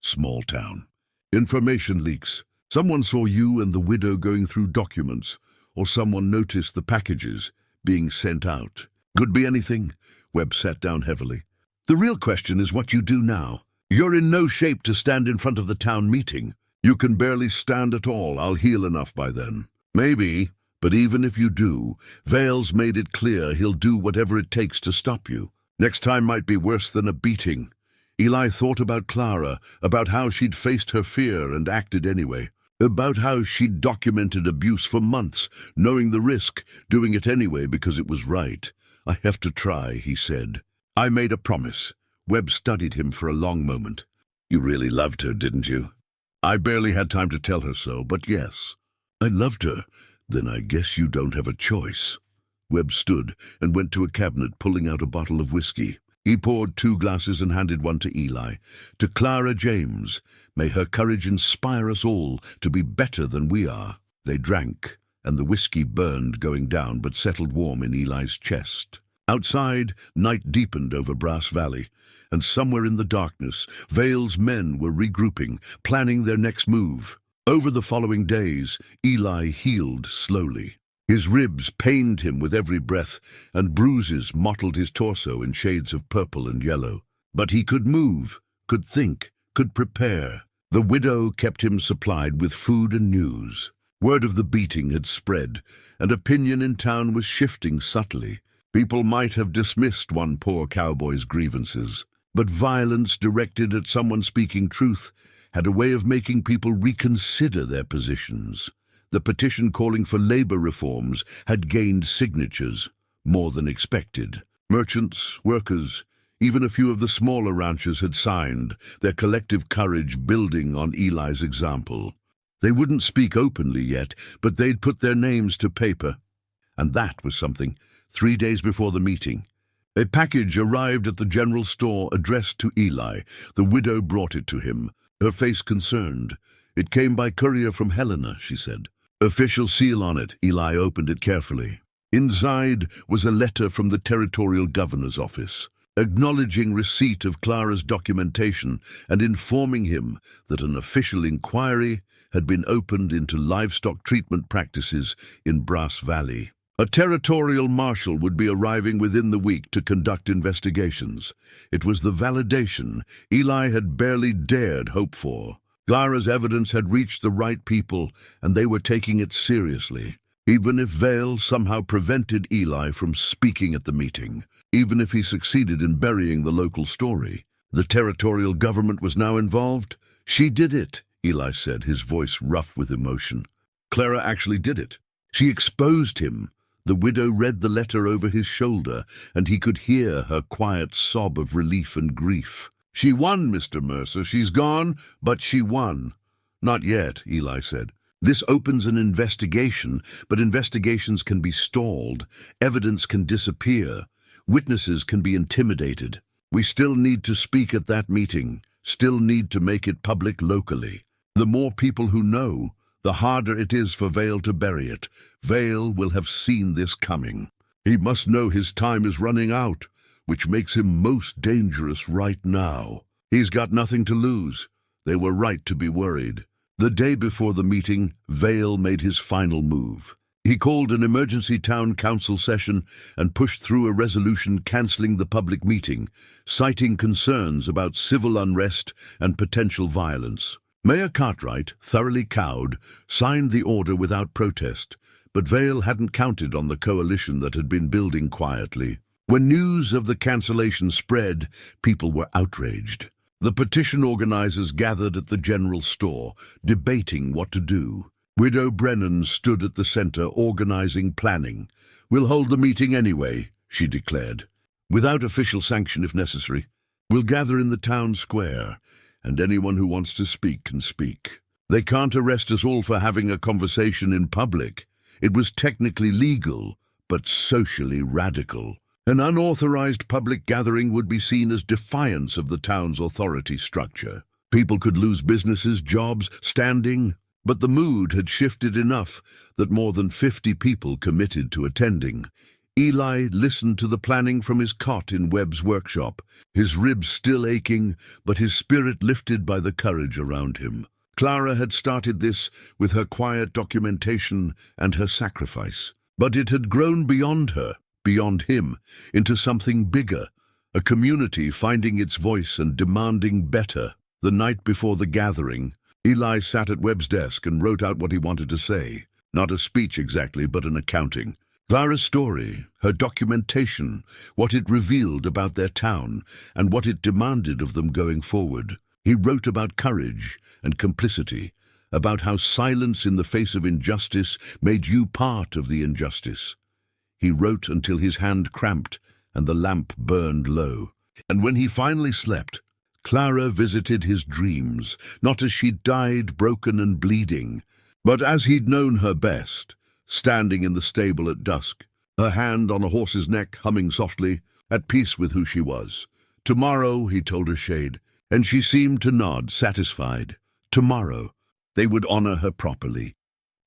"Small town. Information leaks. Someone saw you and the widow going through documents, or someone noticed the packages being sent out. Could be anything." Webb sat down heavily. "The real question is what you do now. You're in no shape to stand in front of the town meeting. You can barely stand at all. I'll heal enough by then." "Maybe, but even if you do, Vale's made it clear he'll do whatever it takes to stop you. Next time might be worse than a beating." Eli thought about Clara, about how she'd faced her fear and acted anyway, about how she'd documented abuse for months, knowing the risk, doing it anyway because it was right. "I have to try," he said. "I made a promise." Webb studied him for a long moment. "You really loved her, didn't you?" "I barely had time to tell her so, but yes." "I loved her. Then I guess you don't have a choice." Webb stood and went to a cabinet, pulling out a bottle of whiskey. He poured 2 glasses and handed one to Eli. "To Clara James. May her courage inspire us all to be better than we are." They drank, and the whiskey burned going down but settled warm in Eli's chest. Outside, night deepened over Brass Valley, and somewhere in the darkness, Vale's men were regrouping, planning their next move. Over the following days, Eli healed slowly. His ribs pained him with every breath, and bruises mottled his torso in shades of purple and yellow. But he could move, could think, could prepare. The widow kept him supplied with food and news. Word of the beating had spread, and opinion in town was shifting subtly. People might have dismissed one poor cowboy's grievances, but violence directed at someone speaking truth had a way of making people reconsider their positions. The petition calling for labor reforms had gained signatures, more than expected. Merchants, workers, even a few of the smaller ranchers had signed, their collective courage building on Eli's example. They wouldn't speak openly yet, but they'd put their names to paper. And that was something. 3 days before the meeting, a package arrived at the general store addressed to Eli. The widow brought it to him, her face concerned. "It came by courier from Helena," she said. "Official seal on it." Eli opened it carefully. Inside was a letter from the territorial governor's office, acknowledging receipt of Clara's documentation and informing him that an official inquiry had been opened into livestock treatment practices in Brass Valley. A territorial marshal would be arriving within the week to conduct investigations. It was the validation Eli had barely dared hope for. Clara's evidence had reached the right people, and they were taking it seriously. Even if Vale somehow prevented Eli from speaking at the meeting, even if he succeeded in burying the local story, the territorial government was now involved. "She did it," Eli said, his voice rough with emotion. "Clara actually did it. She exposed him." The widow read the letter over his shoulder, and he could hear her quiet sob of relief and grief. "She won, Mr. Mercer. She's gone, but she won." "Not yet," Eli said. "This opens an investigation, but investigations can be stalled. Evidence can disappear. Witnesses can be intimidated. We still need to speak at that meeting, still need to make it public locally. The more people who know, the harder it is for Vale to bury it. Vale will have seen this coming. He must know his time is running out, which makes him most dangerous right now. He's got nothing to lose. They were right to be worried. The day before the meeting, Vale made his final move. He called an emergency town council session and pushed through a resolution cancelling the public meeting, citing concerns about civil unrest and potential violence. Mayor Cartwright, thoroughly cowed, signed the order without protest, but Vale hadn't counted on the coalition that had been building quietly. When news of the cancellation spread, people were outraged. The petition organizers gathered at the general store, debating what to do. Widow Brennan stood at the center, organizing planning. "We'll hold the meeting anyway," she declared, "without official sanction if necessary. We'll gather in the town square, and anyone who wants to speak can speak. They can't arrest us all for having a conversation in public. It was technically legal, but socially radical. An unauthorized public gathering would be seen as defiance of the town's authority structure. People could lose businesses, jobs, standing, but the mood had shifted enough that more than 50 people committed to attending. Eli listened to the planning from his cot in Webb's workshop, his ribs still aching, but his spirit lifted by the courage around him. Clara had started this with her quiet documentation and her sacrifice, but it had grown beyond her, beyond him, into something bigger, a community finding its voice and demanding better. The night before the gathering, Eli sat at Webb's desk and wrote out what he wanted to say. Not a speech exactly, but an accounting. Clara's story, her documentation, what it revealed about their town, and what it demanded of them going forward. He wrote about courage and complicity, about how silence in the face of injustice made you part of the injustice. He wrote until his hand cramped and the lamp burned low. And when he finally slept, Clara visited his dreams, not as she died broken and bleeding, but as he'd known her best, standing in the stable at dusk, her hand on a horse's neck, humming softly, at peace with who she was. Tomorrow, he told her shade, and she seemed to nod, satisfied. Tomorrow, they would honor her properly.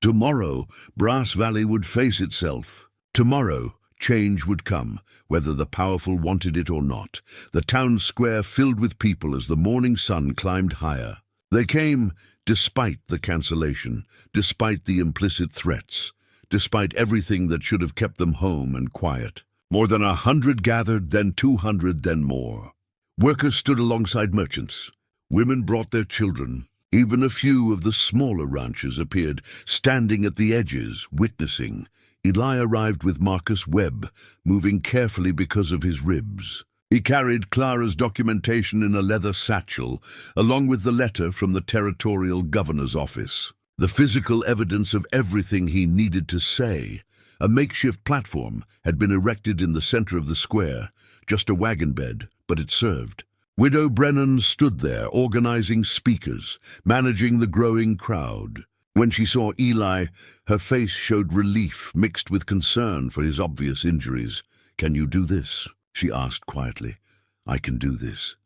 Tomorrow, Brass Valley would face itself. Tomorrow, change would come, whether the powerful wanted it or not. The town square filled with people as the morning sun climbed higher. They came despite the cancellation, despite the implicit threats, despite everything that should have kept them home and quiet. More than 100 gathered, then 200, then more. Workers stood alongside merchants. Women brought their children. Even a few of the smaller ranchers appeared, standing at the edges, witnessing. Eli arrived with Marcus Webb, moving carefully because of his ribs. He carried Clara's documentation in a leather satchel, along with the letter from the territorial governor's office. The physical evidence of everything he needed to say. A makeshift platform had been erected in the center of the square, just a wagon bed, but it served. Widow Brennan stood there, organizing speakers, managing the growing crowd. When she saw Eli, her face showed relief mixed with concern for his obvious injuries. "Can you do this?" she asked quietly. "I can do this."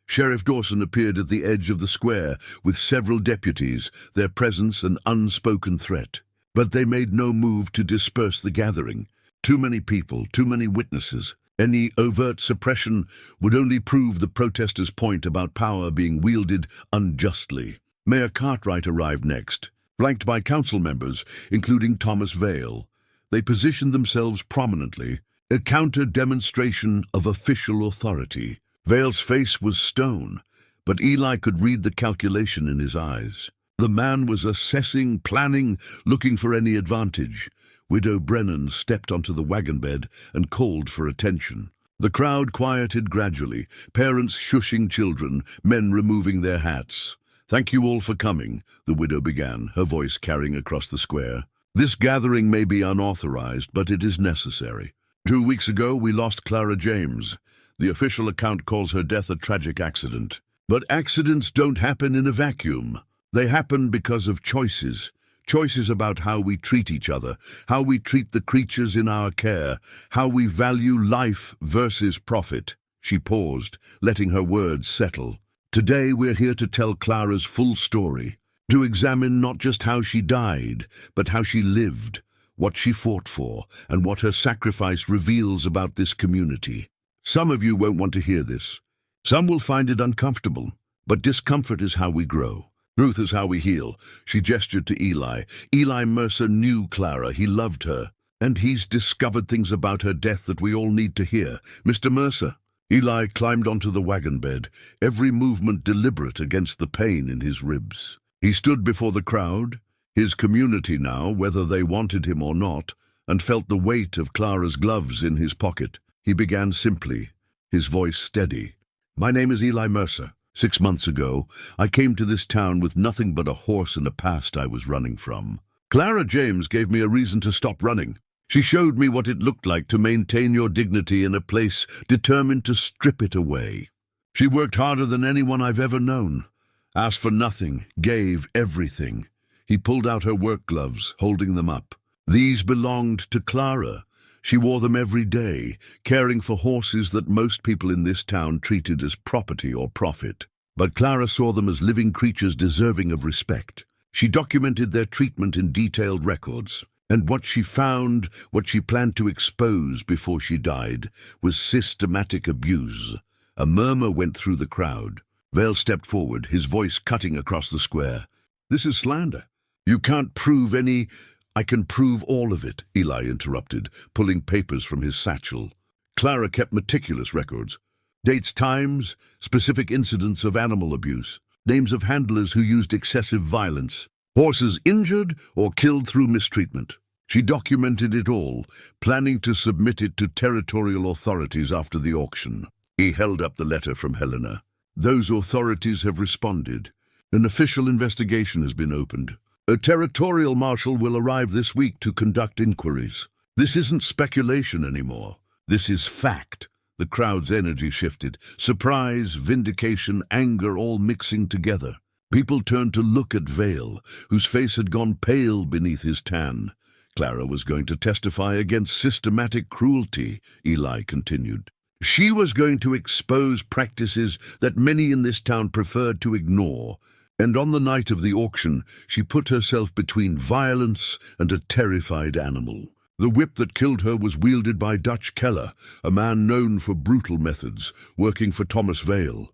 Sheriff Dawson appeared at the edge of the square with several deputies, their presence an unspoken threat. But they made no move to disperse the gathering. Too many people, too many witnesses. Any overt suppression would only prove the protesters' point about power being wielded unjustly. Mayor Cartwright arrived next, flanked by council members, including Thomas Vale. They positioned themselves prominently, a counter-demonstration of official authority. Vale's face was stone, but Eli could read the calculation in his eyes. The man was assessing, planning, looking for any advantage. Widow Brennan stepped onto the wagon bed and called for attention. The crowd quieted gradually, parents shushing children, men removing their hats. "Thank you all for coming," the widow began, her voice carrying across the square. "This gathering may be unauthorized, but it is necessary. 2 weeks ago, we lost Clara James. The official account calls her death a tragic accident. But accidents don't happen in a vacuum. They happen because of choices. Choices about how we treat each other, how we treat the creatures in our care, how we value life versus profit. She paused, letting her words settle. Today we're here to tell Clara's full story, to examine not just how she died, but how she lived, what she fought for, and what her sacrifice reveals about this community. Some of you won't want to hear this. Some will find it uncomfortable, but discomfort is how we grow. Truth is how we heal. She gestured to Eli. Eli Mercer knew Clara. He loved her. And he's discovered things about her death that we all need to hear. Mr. Mercer. Eli climbed onto the wagon bed, every movement deliberate against the pain in his ribs. He stood before the crowd, his community now, whether they wanted him or not, and felt the weight of Clara's gloves in his pocket. He began simply, his voice steady. My name is Eli Mercer. 6 months ago, I came to this town with nothing but a horse and a past I was running from. Clara James gave me a reason to stop running. She showed me what it looked like to maintain your dignity in a place determined to strip it away. She worked harder than anyone I've ever known. Asked for nothing, gave everything. He pulled out her work gloves, holding them up. These belonged to Clara. She wore them every day, caring for horses that most people in this town treated as property or profit. But Clara saw them as living creatures deserving of respect. She documented their treatment in detailed records. And what she found, what she planned to expose before she died, was systematic abuse. A murmur went through the crowd. Vale stepped forward, his voice cutting across the square. This is slander. You can't prove any... I can prove all of it, Eli interrupted, pulling papers from his satchel. Clara kept meticulous records. Dates, times, specific incidents of animal abuse, names of handlers who used excessive violence, horses injured or killed through mistreatment. She documented it all, planning to submit it to territorial authorities after the auction. He held up the letter from Helena. Those authorities have responded. An official investigation has been opened. A territorial marshal will arrive this week to conduct inquiries. This isn't speculation anymore. This is fact. The crowd's energy shifted. Surprise, vindication, anger all mixing together. People turned to look at Vale, whose face had gone pale beneath his tan. Clara was going to testify against systematic cruelty, Eli continued. She was going to expose practices that many in this town preferred to ignore. And on the night of the auction, she put herself between violence and a terrified animal. The whip that killed her was wielded by Dutch Keller, a man known for brutal methods, working for Thomas Vale.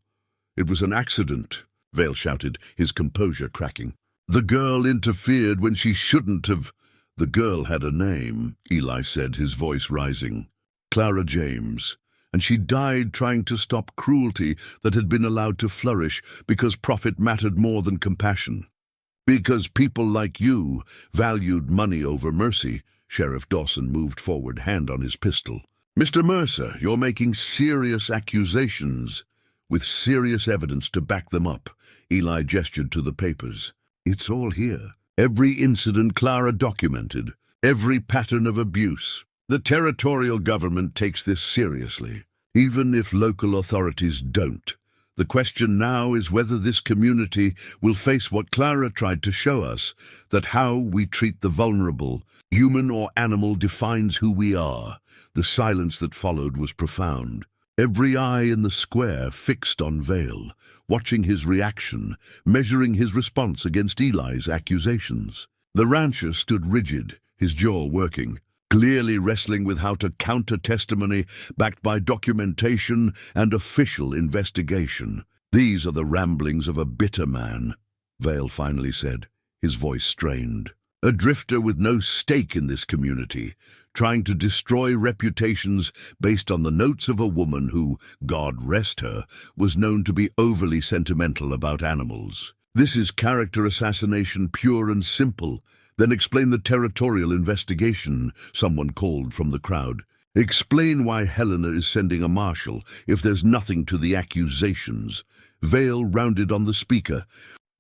It was an accident, Vale shouted, his composure cracking. The girl interfered when she shouldn't have. The girl had a name, Eli said, his voice rising. Clara James. And she died trying to stop cruelty that had been allowed to flourish because profit mattered more than compassion. Because people like you valued money over mercy, Sheriff Dawson moved forward, hand on his pistol. Mr. Mercer, you're making serious accusations, with serious evidence to back them up. Eli gestured to the papers. It's all here. Every incident Clara documented, every pattern of abuse. The territorial government takes this seriously, even if local authorities don't. The question now is whether this community will face what Clara tried to show us, that how we treat the vulnerable, human or animal, defines who we are. The silence that followed was profound. Every eye in the square fixed on Vale, watching his reaction, measuring his response against Eli's accusations. The rancher stood rigid, his jaw working, clearly wrestling with how to counter testimony backed by documentation and official investigation. These are the ramblings of a bitter man, Vale finally said, his voice strained. A drifter with no stake in this community, trying to destroy reputations based on the notes of a woman who, God rest her, was known to be overly sentimental about animals. This is character assassination, pure and simple. Then explain the territorial investigation, someone called from the crowd. Explain why Helena is sending a marshal if there's nothing to the accusations. Vale rounded on the speaker.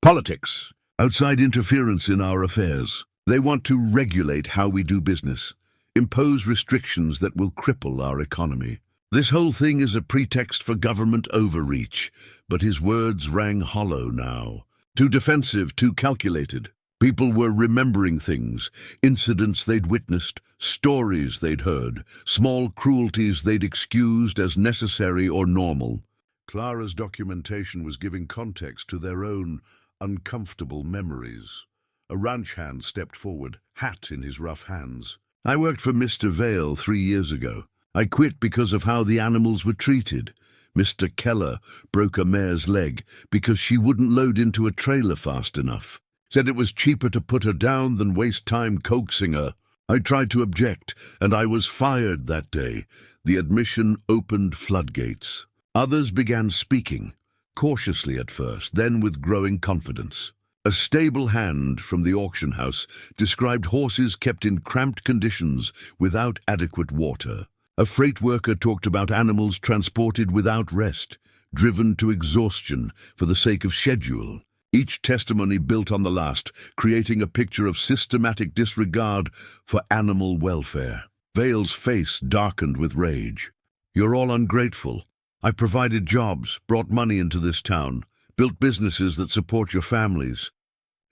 Politics. Outside interference in our affairs. They want to regulate how we do business. Impose restrictions that will cripple our economy. This whole thing is a pretext for government overreach, but his words rang hollow now. Too defensive, too calculated. People were remembering things, incidents they'd witnessed, stories they'd heard, small cruelties they'd excused as necessary or normal. Clara's documentation was giving context to their own uncomfortable memories. A ranch hand stepped forward, hat in his rough hands. "I worked for Mr. Vale 3 years ago. I quit because of how the animals were treated. Mr. Keller broke a mare's leg because she wouldn't load into a trailer fast enough. Said it was cheaper to put her down than waste time coaxing her. I tried to object, and I was fired that day." The admission opened floodgates. Others began speaking, cautiously at first, then with growing confidence. A stable hand from the auction house described horses kept in cramped conditions without adequate water. A freight worker talked about animals transported without rest, driven to exhaustion for the sake of schedule. Each testimony built on the last, creating a picture of systematic disregard for animal welfare. Vale's face darkened with rage. "You're all ungrateful. I've provided jobs, brought money into this town, built businesses that support your families.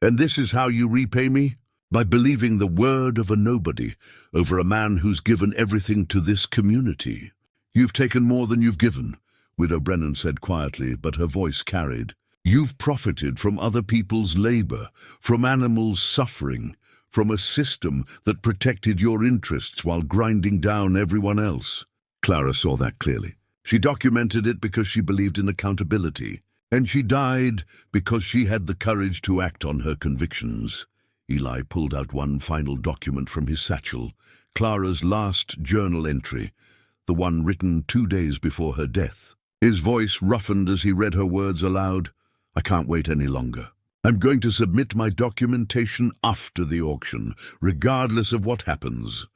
And this is how you repay me? By believing the word of a nobody over a man who's given everything to this community." "You've taken more than you've given," Widow Brennan said quietly, but her voice carried. "You've profited from other people's labor, from animals' suffering, from a system that protected your interests while grinding down everyone else." Clara saw that clearly. She documented it because she believed in accountability, and she died because she had the courage to act on her convictions. Eli pulled out one final document from his satchel, Clara's last journal entry, the one written 2 days before her death. His voice roughened as he read her words aloud. "I can't wait any longer. I'm going to submit my documentation after the auction, regardless of what happens.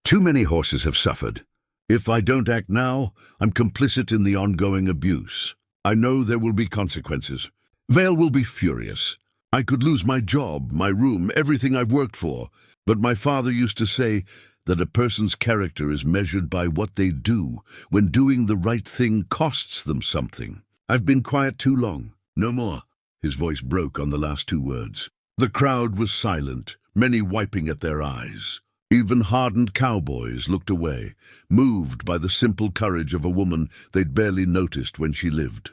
Too many horses have suffered. If I don't act now, I'm complicit in the ongoing abuse. I know there will be consequences. Vale will be furious. I could lose my job, my room, everything I've worked for. But my father used to say that a person's character is measured by what they do when doing the right thing costs them something. I've been quiet too long. No more." His voice broke on the last 2 words. The crowd was silent, many wiping at their eyes. Even hardened cowboys looked away, moved by the simple courage of a woman they'd barely noticed when she lived.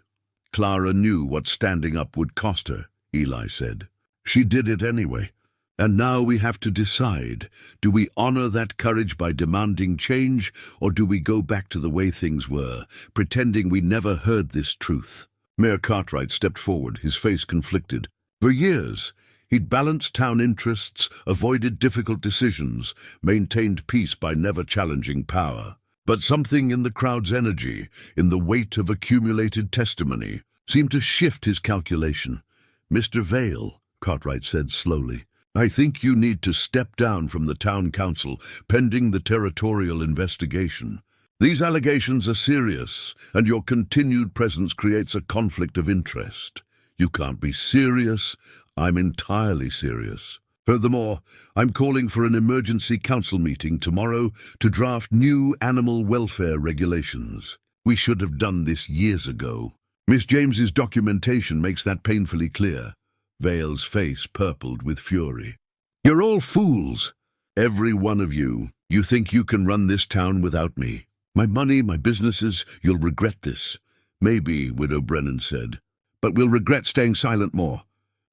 Clara knew what standing up would cost her, Eli said. She did it anyway. And now we have to decide, do we honor that courage by demanding change, or do we go back to the way things were, pretending we never heard this truth? Mayor Cartwright stepped forward, his face conflicted. For years, he'd balanced town interests, avoided difficult decisions, maintained peace by never challenging power. But something in the crowd's energy, in the weight of accumulated testimony, seemed to shift his calculation. "Mr. Vale," Cartwright said slowly, "I think you need to step down from the town council pending the territorial investigation. These allegations are serious, and your continued presence creates a conflict of interest. You can't be serious. I'm entirely serious. Furthermore, I'm calling for an emergency council meeting tomorrow to draft new animal welfare regulations. We should have done this years ago. Miss James's documentation makes that painfully clear." Vale's face purpled with fury. "You're all fools. Every one of you. You think you can run this town without me. My money, my businesses, you'll regret this." "Maybe," Widow Brennan said, "but we'll regret staying silent more."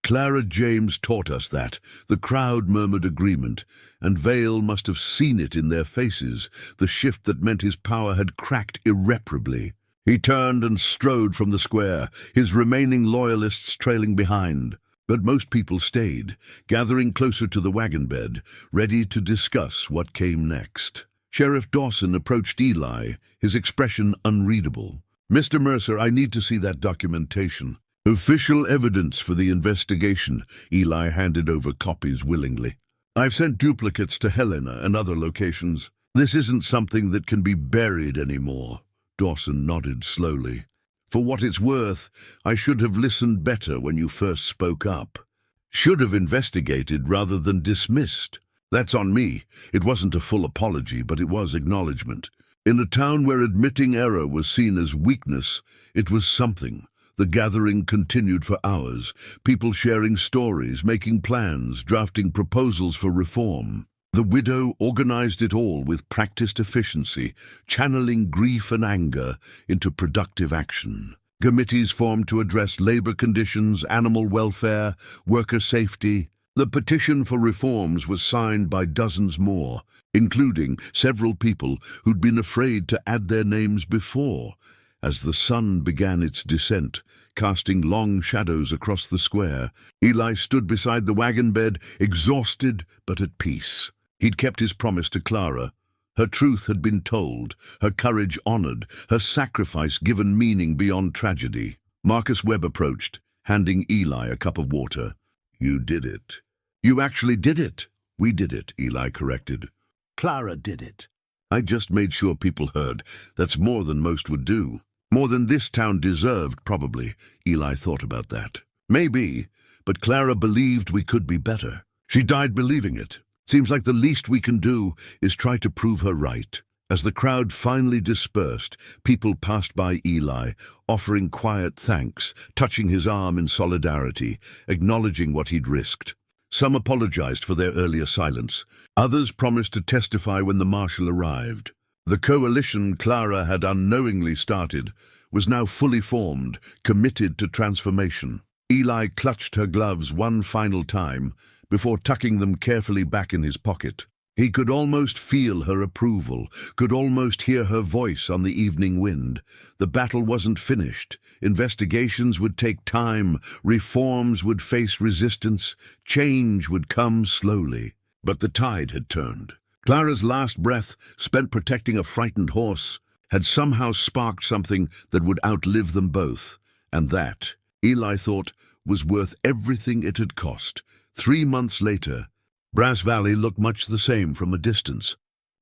Clara James taught us that. The crowd murmured agreement, and Vale must have seen it in their faces, the shift that meant his power had cracked irreparably. He turned and strode from the square, his remaining loyalists trailing behind. But most people stayed, gathering closer to the wagon bed, ready to discuss what came next. Sheriff Dawson approached Eli, his expression unreadable. "Mr. Mercer, I need to see that documentation." "Official evidence for the investigation," Eli handed over copies willingly. "I've sent duplicates to Helena and other locations. This isn't something that can be buried anymore." Dawson nodded slowly. "For what it's worth, I should have listened better when you first spoke up. Should have investigated rather than dismissed. That's on me. It wasn't a full apology, but it was acknowledgement. In a town where admitting error was seen as weakness, it was something. The gathering continued for hours, people sharing stories, making plans, drafting proposals for reform. The widow organized it all with practiced efficiency, channeling grief and anger into productive action. Committees formed to address labor conditions, animal welfare, worker safety. The petition for reforms was signed by dozens more, including several people who'd been afraid to add their names before. As the sun began its descent, casting long shadows across the square, Eli stood beside the wagon bed, exhausted but at peace. He'd kept his promise to Clara. Her truth had been told, her courage honored, her sacrifice given meaning beyond tragedy. Marcus Webb approached, handing Eli a cup of water. "You did it." "You actually did it." "We did it," Eli corrected. "Clara did it." "I just made sure people heard. That's more than most would do. More than this town deserved, probably." Eli thought about that. "Maybe, but Clara believed we could be better. She died believing it. Seems like the least we can do is try to prove her right." As the crowd finally dispersed, people passed by Eli, offering quiet thanks, touching his arm in solidarity, acknowledging what he'd risked. Some apologized for their earlier silence. Others promised to testify when the marshal arrived. The coalition Clara had unknowingly started was now fully formed, committed to transformation. Eli clutched her gloves one final time before tucking them carefully back in his pocket. He could almost feel her approval, could almost hear her voice on the evening wind. The battle wasn't finished. Investigations would take time, reforms would face resistance, change would come slowly. But the tide had turned. Clara's last breath, spent protecting a frightened horse, had somehow sparked something that would outlive them both. And that, Eli thought, was worth everything it had cost. 3 months later, Brass Valley looked much the same from a distance.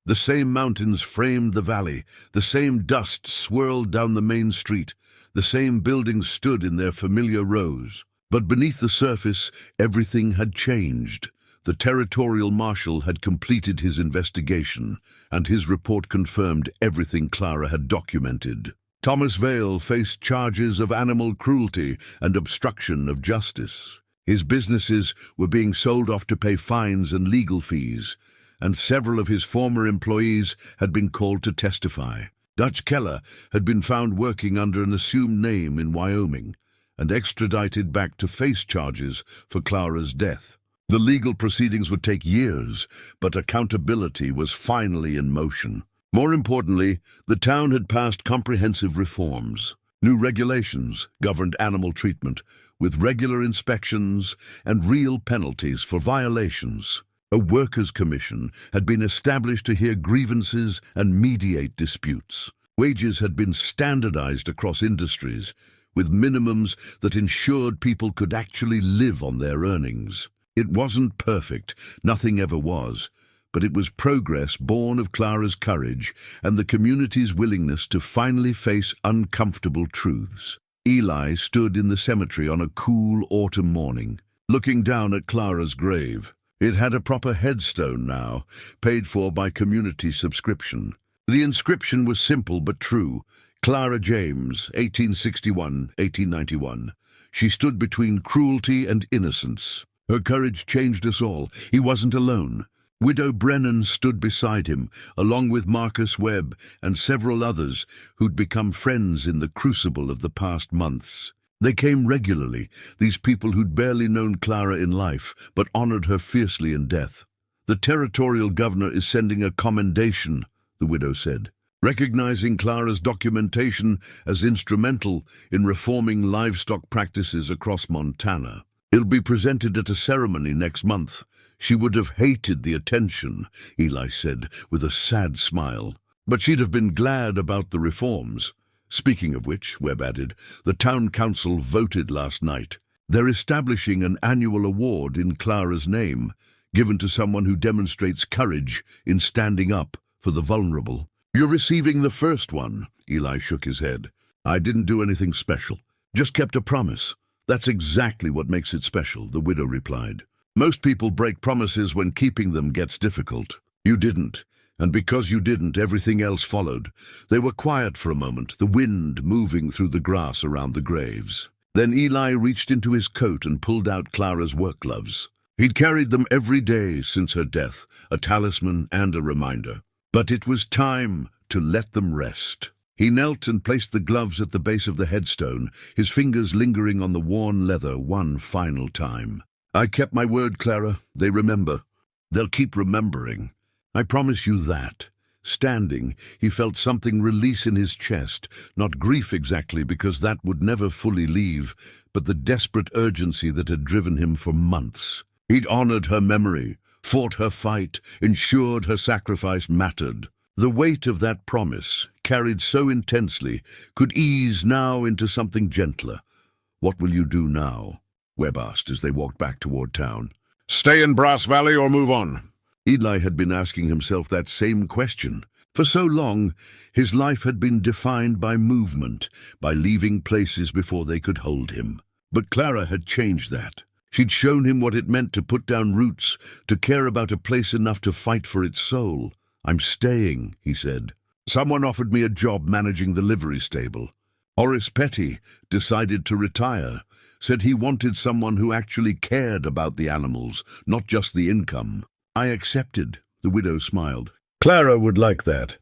The same mountains framed the valley, the same dust swirled down the main street, the same buildings stood in their familiar rows. But beneath the surface, everything had changed. The territorial marshal had completed his investigation, and his report confirmed everything Clara had documented. Thomas Vale faced charges of animal cruelty and obstruction of justice. His businesses were being sold off to pay fines and legal fees, and several of his former employees had been called to testify. Dutch Keller had been found working under an assumed name in Wyoming and extradited back to face charges for Clara's death. The legal proceedings would take years, but accountability was finally in motion. More importantly, the town had passed comprehensive reforms. New regulations governed animal treatment, with regular inspections and real penalties for violations. A workers' commission had been established to hear grievances and mediate disputes. Wages had been standardized across industries, with minimums that ensured people could actually live on their earnings. It wasn't perfect, nothing ever was, but it was progress born of Clara's courage and the community's willingness to finally face uncomfortable truths. Eli stood in the cemetery on a cool autumn morning, looking down at Clara's grave. It had a proper headstone now, paid for by community subscription. The inscription was simple but true. Clara James, 1861-1891. She stood between cruelty and innocence. Her courage changed us all. He wasn't alone. Widow Brennan stood beside him, along with Marcus Webb and several others who'd become friends in the crucible of the past months. They came regularly, these people who'd barely known Clara in life, but honored her fiercely in death. "The territorial governor is sending a commendation," the widow said, recognizing Clara's documentation as instrumental in reforming livestock practices across Montana. "It'll be presented at a ceremony next month. She would have hated the attention," Eli said, with a sad smile. "But she'd have been glad about the reforms." "Speaking of which," Webb added, "the town council voted last night. They're establishing an annual award in Clara's name, given to someone who demonstrates courage in standing up for the vulnerable." "You're receiving the first one," Eli shook his head. "I didn't do anything special, just kept a promise." "That's exactly what makes it special," the widow replied. "Most people break promises when keeping them gets difficult. You didn't, And because you didn't, everything else followed. They were quiet for a moment, the wind moving through the grass around the graves. Then Eli reached into his coat and pulled out Clara's work gloves. He'd carried them every day since her death, a talisman and a reminder. But it was time to let them rest. He knelt and placed the gloves at the base of the headstone, his fingers lingering on the worn leather one final time. I kept my word, Clara. They remember. They'll keep remembering. I promise you that. Standing, he felt something release in his chest, not grief exactly, because that would never fully leave, but the desperate urgency that had driven him for months. He'd honored her memory, fought her fight, ensured her sacrifice mattered. The weight of that promise, carried so intensely, could ease now into something gentler. What will you do now? Webb asked as they walked back toward town. Stay in Brass Valley or move on? Eli had been asking himself that same question. For so long, his life had been defined by movement, by leaving places before they could hold him. But Clara had changed that. She'd shown him what it meant to put down roots, to care about a place enough to fight for its soul. I'm staying, he said. Someone offered me a job managing the livery stable. Horace Petty decided to retire, said he wanted someone who actually cared about the animals, not just the income. I accepted, the widow smiled. Clara would like that.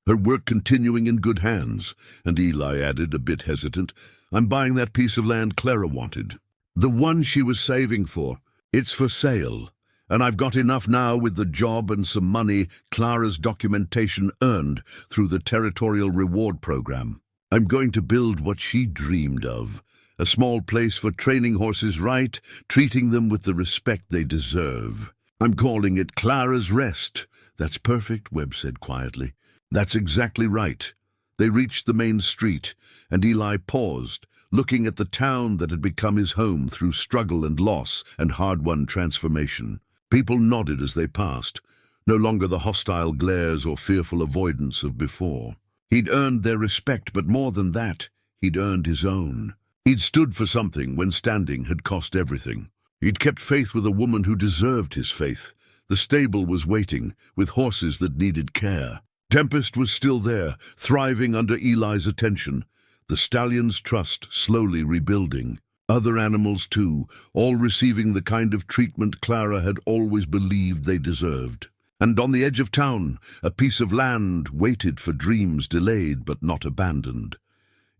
Her work continuing in good hands, and Eli added, a bit hesitant, I'm buying that piece of land Clara wanted. The one she was saving for. It's for sale. And I've got enough now with the job and some money Clara's documentation earned through the Territorial Reward Program. I'm going to build what she dreamed of. A small place for training horses right, treating them with the respect they deserve. I'm calling it Clara's Rest. That's perfect, Webb said quietly. That's exactly right. They reached the main street, and Eli paused, looking at the town that had become his home through struggle and loss and hard-won transformation. People nodded as they passed, no longer the hostile glares or fearful avoidance of before. He'd earned their respect, but more than that, he'd earned his own. He'd stood for something when standing had cost everything. He'd kept faith with a woman who deserved his faith. The stable was waiting, with horses that needed care. Tempest was still there, thriving under Eli's attention. The stallion's trust slowly rebuilding. Other animals, too, all receiving the kind of treatment Clara had always believed they deserved. And on the edge of town, a piece of land waited for dreams delayed but not abandoned.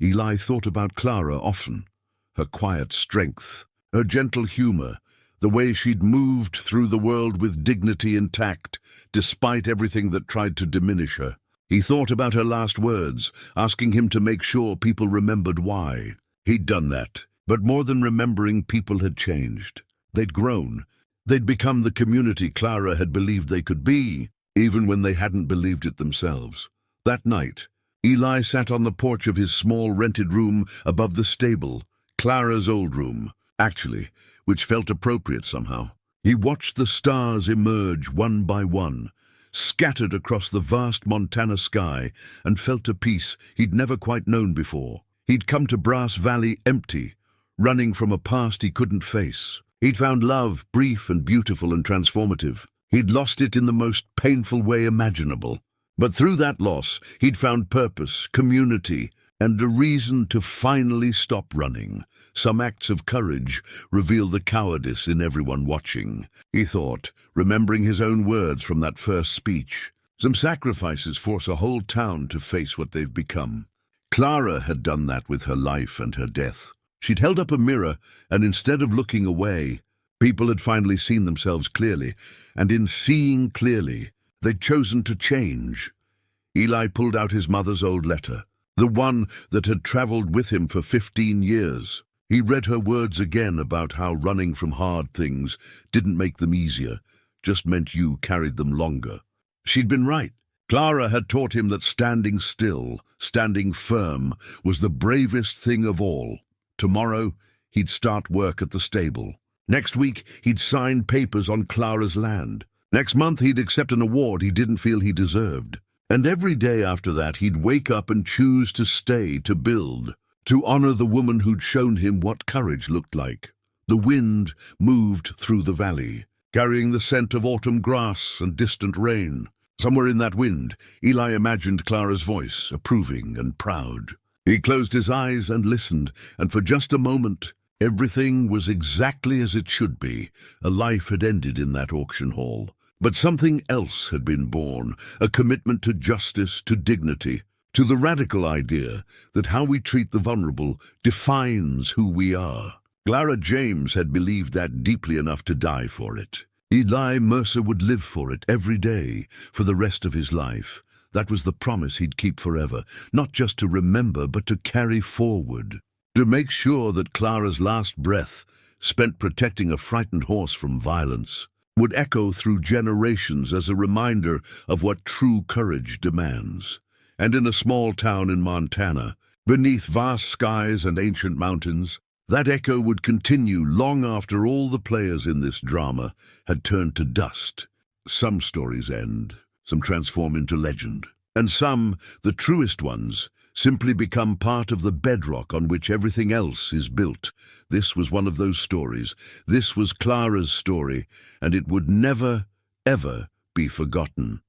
Eli thought about Clara often, her quiet strength, her gentle humor, the way she'd moved through the world with dignity intact, despite everything that tried to diminish her. He thought about her last words, asking him to make sure people remembered why. He'd done that. But more than remembering, people had changed. They'd grown. They'd become the community Clara had believed they could be, even when they hadn't believed it themselves. That night, Eli sat on the porch of his small rented room above the stable, Clara's old room, actually, which felt appropriate somehow. He watched the stars emerge one by one, scattered across the vast Montana sky, and felt a peace he'd never quite known before. He'd come to Brass Valley empty, running from a past he couldn't face. He'd found love brief and beautiful and transformative. He'd lost it in the most painful way imaginable. But through that loss, he'd found purpose, community, and a reason to finally stop running. Some acts of courage reveal the cowardice in everyone watching, he thought, remembering his own words from that first speech. Some sacrifices force a whole town to face what they've become. Clara had done that with her life and her death. She'd held up a mirror, and instead of looking away, people had finally seen themselves clearly, and in seeing clearly, they'd chosen to change. Eli pulled out his mother's old letter, the one that had traveled with him for 15 years. He read her words again about how running from hard things didn't make them easier, just meant you carried them longer. She'd been right. Clara had taught him that standing still, standing firm, was the bravest thing of all. Tomorrow, he'd start work at the stable. Next week, he'd sign papers on Clara's land. Next month, he'd accept an award he didn't feel he deserved. And every day after that, he'd wake up and choose to stay, to build, to honor the woman who'd shown him what courage looked like. The wind moved through the valley, carrying the scent of autumn grass and distant rain. Somewhere in that wind, Eli imagined Clara's voice, approving and proud. He closed his eyes and listened, and for just a moment, everything was exactly as it should be. A life had ended in that auction hall. But something else had been born, a commitment to justice, to dignity, to the radical idea that how we treat the vulnerable defines who we are. Clara James had believed that deeply enough to die for it. Eli Mercer would live for it every day, for the rest of his life. That was the promise he'd keep forever, not just to remember, but to carry forward. To make sure that Clara's last breath, spent protecting a frightened horse from violence, would echo through generations as a reminder of what true courage demands. And in a small town in Montana, beneath vast skies and ancient mountains, that echo would continue long after all the players in this drama had turned to dust. Some stories end, some transform into legend, and some, the truest ones, simply become part of the bedrock on which everything else is built. This was one of those stories. This was Clara's story, and it would never, ever be forgotten.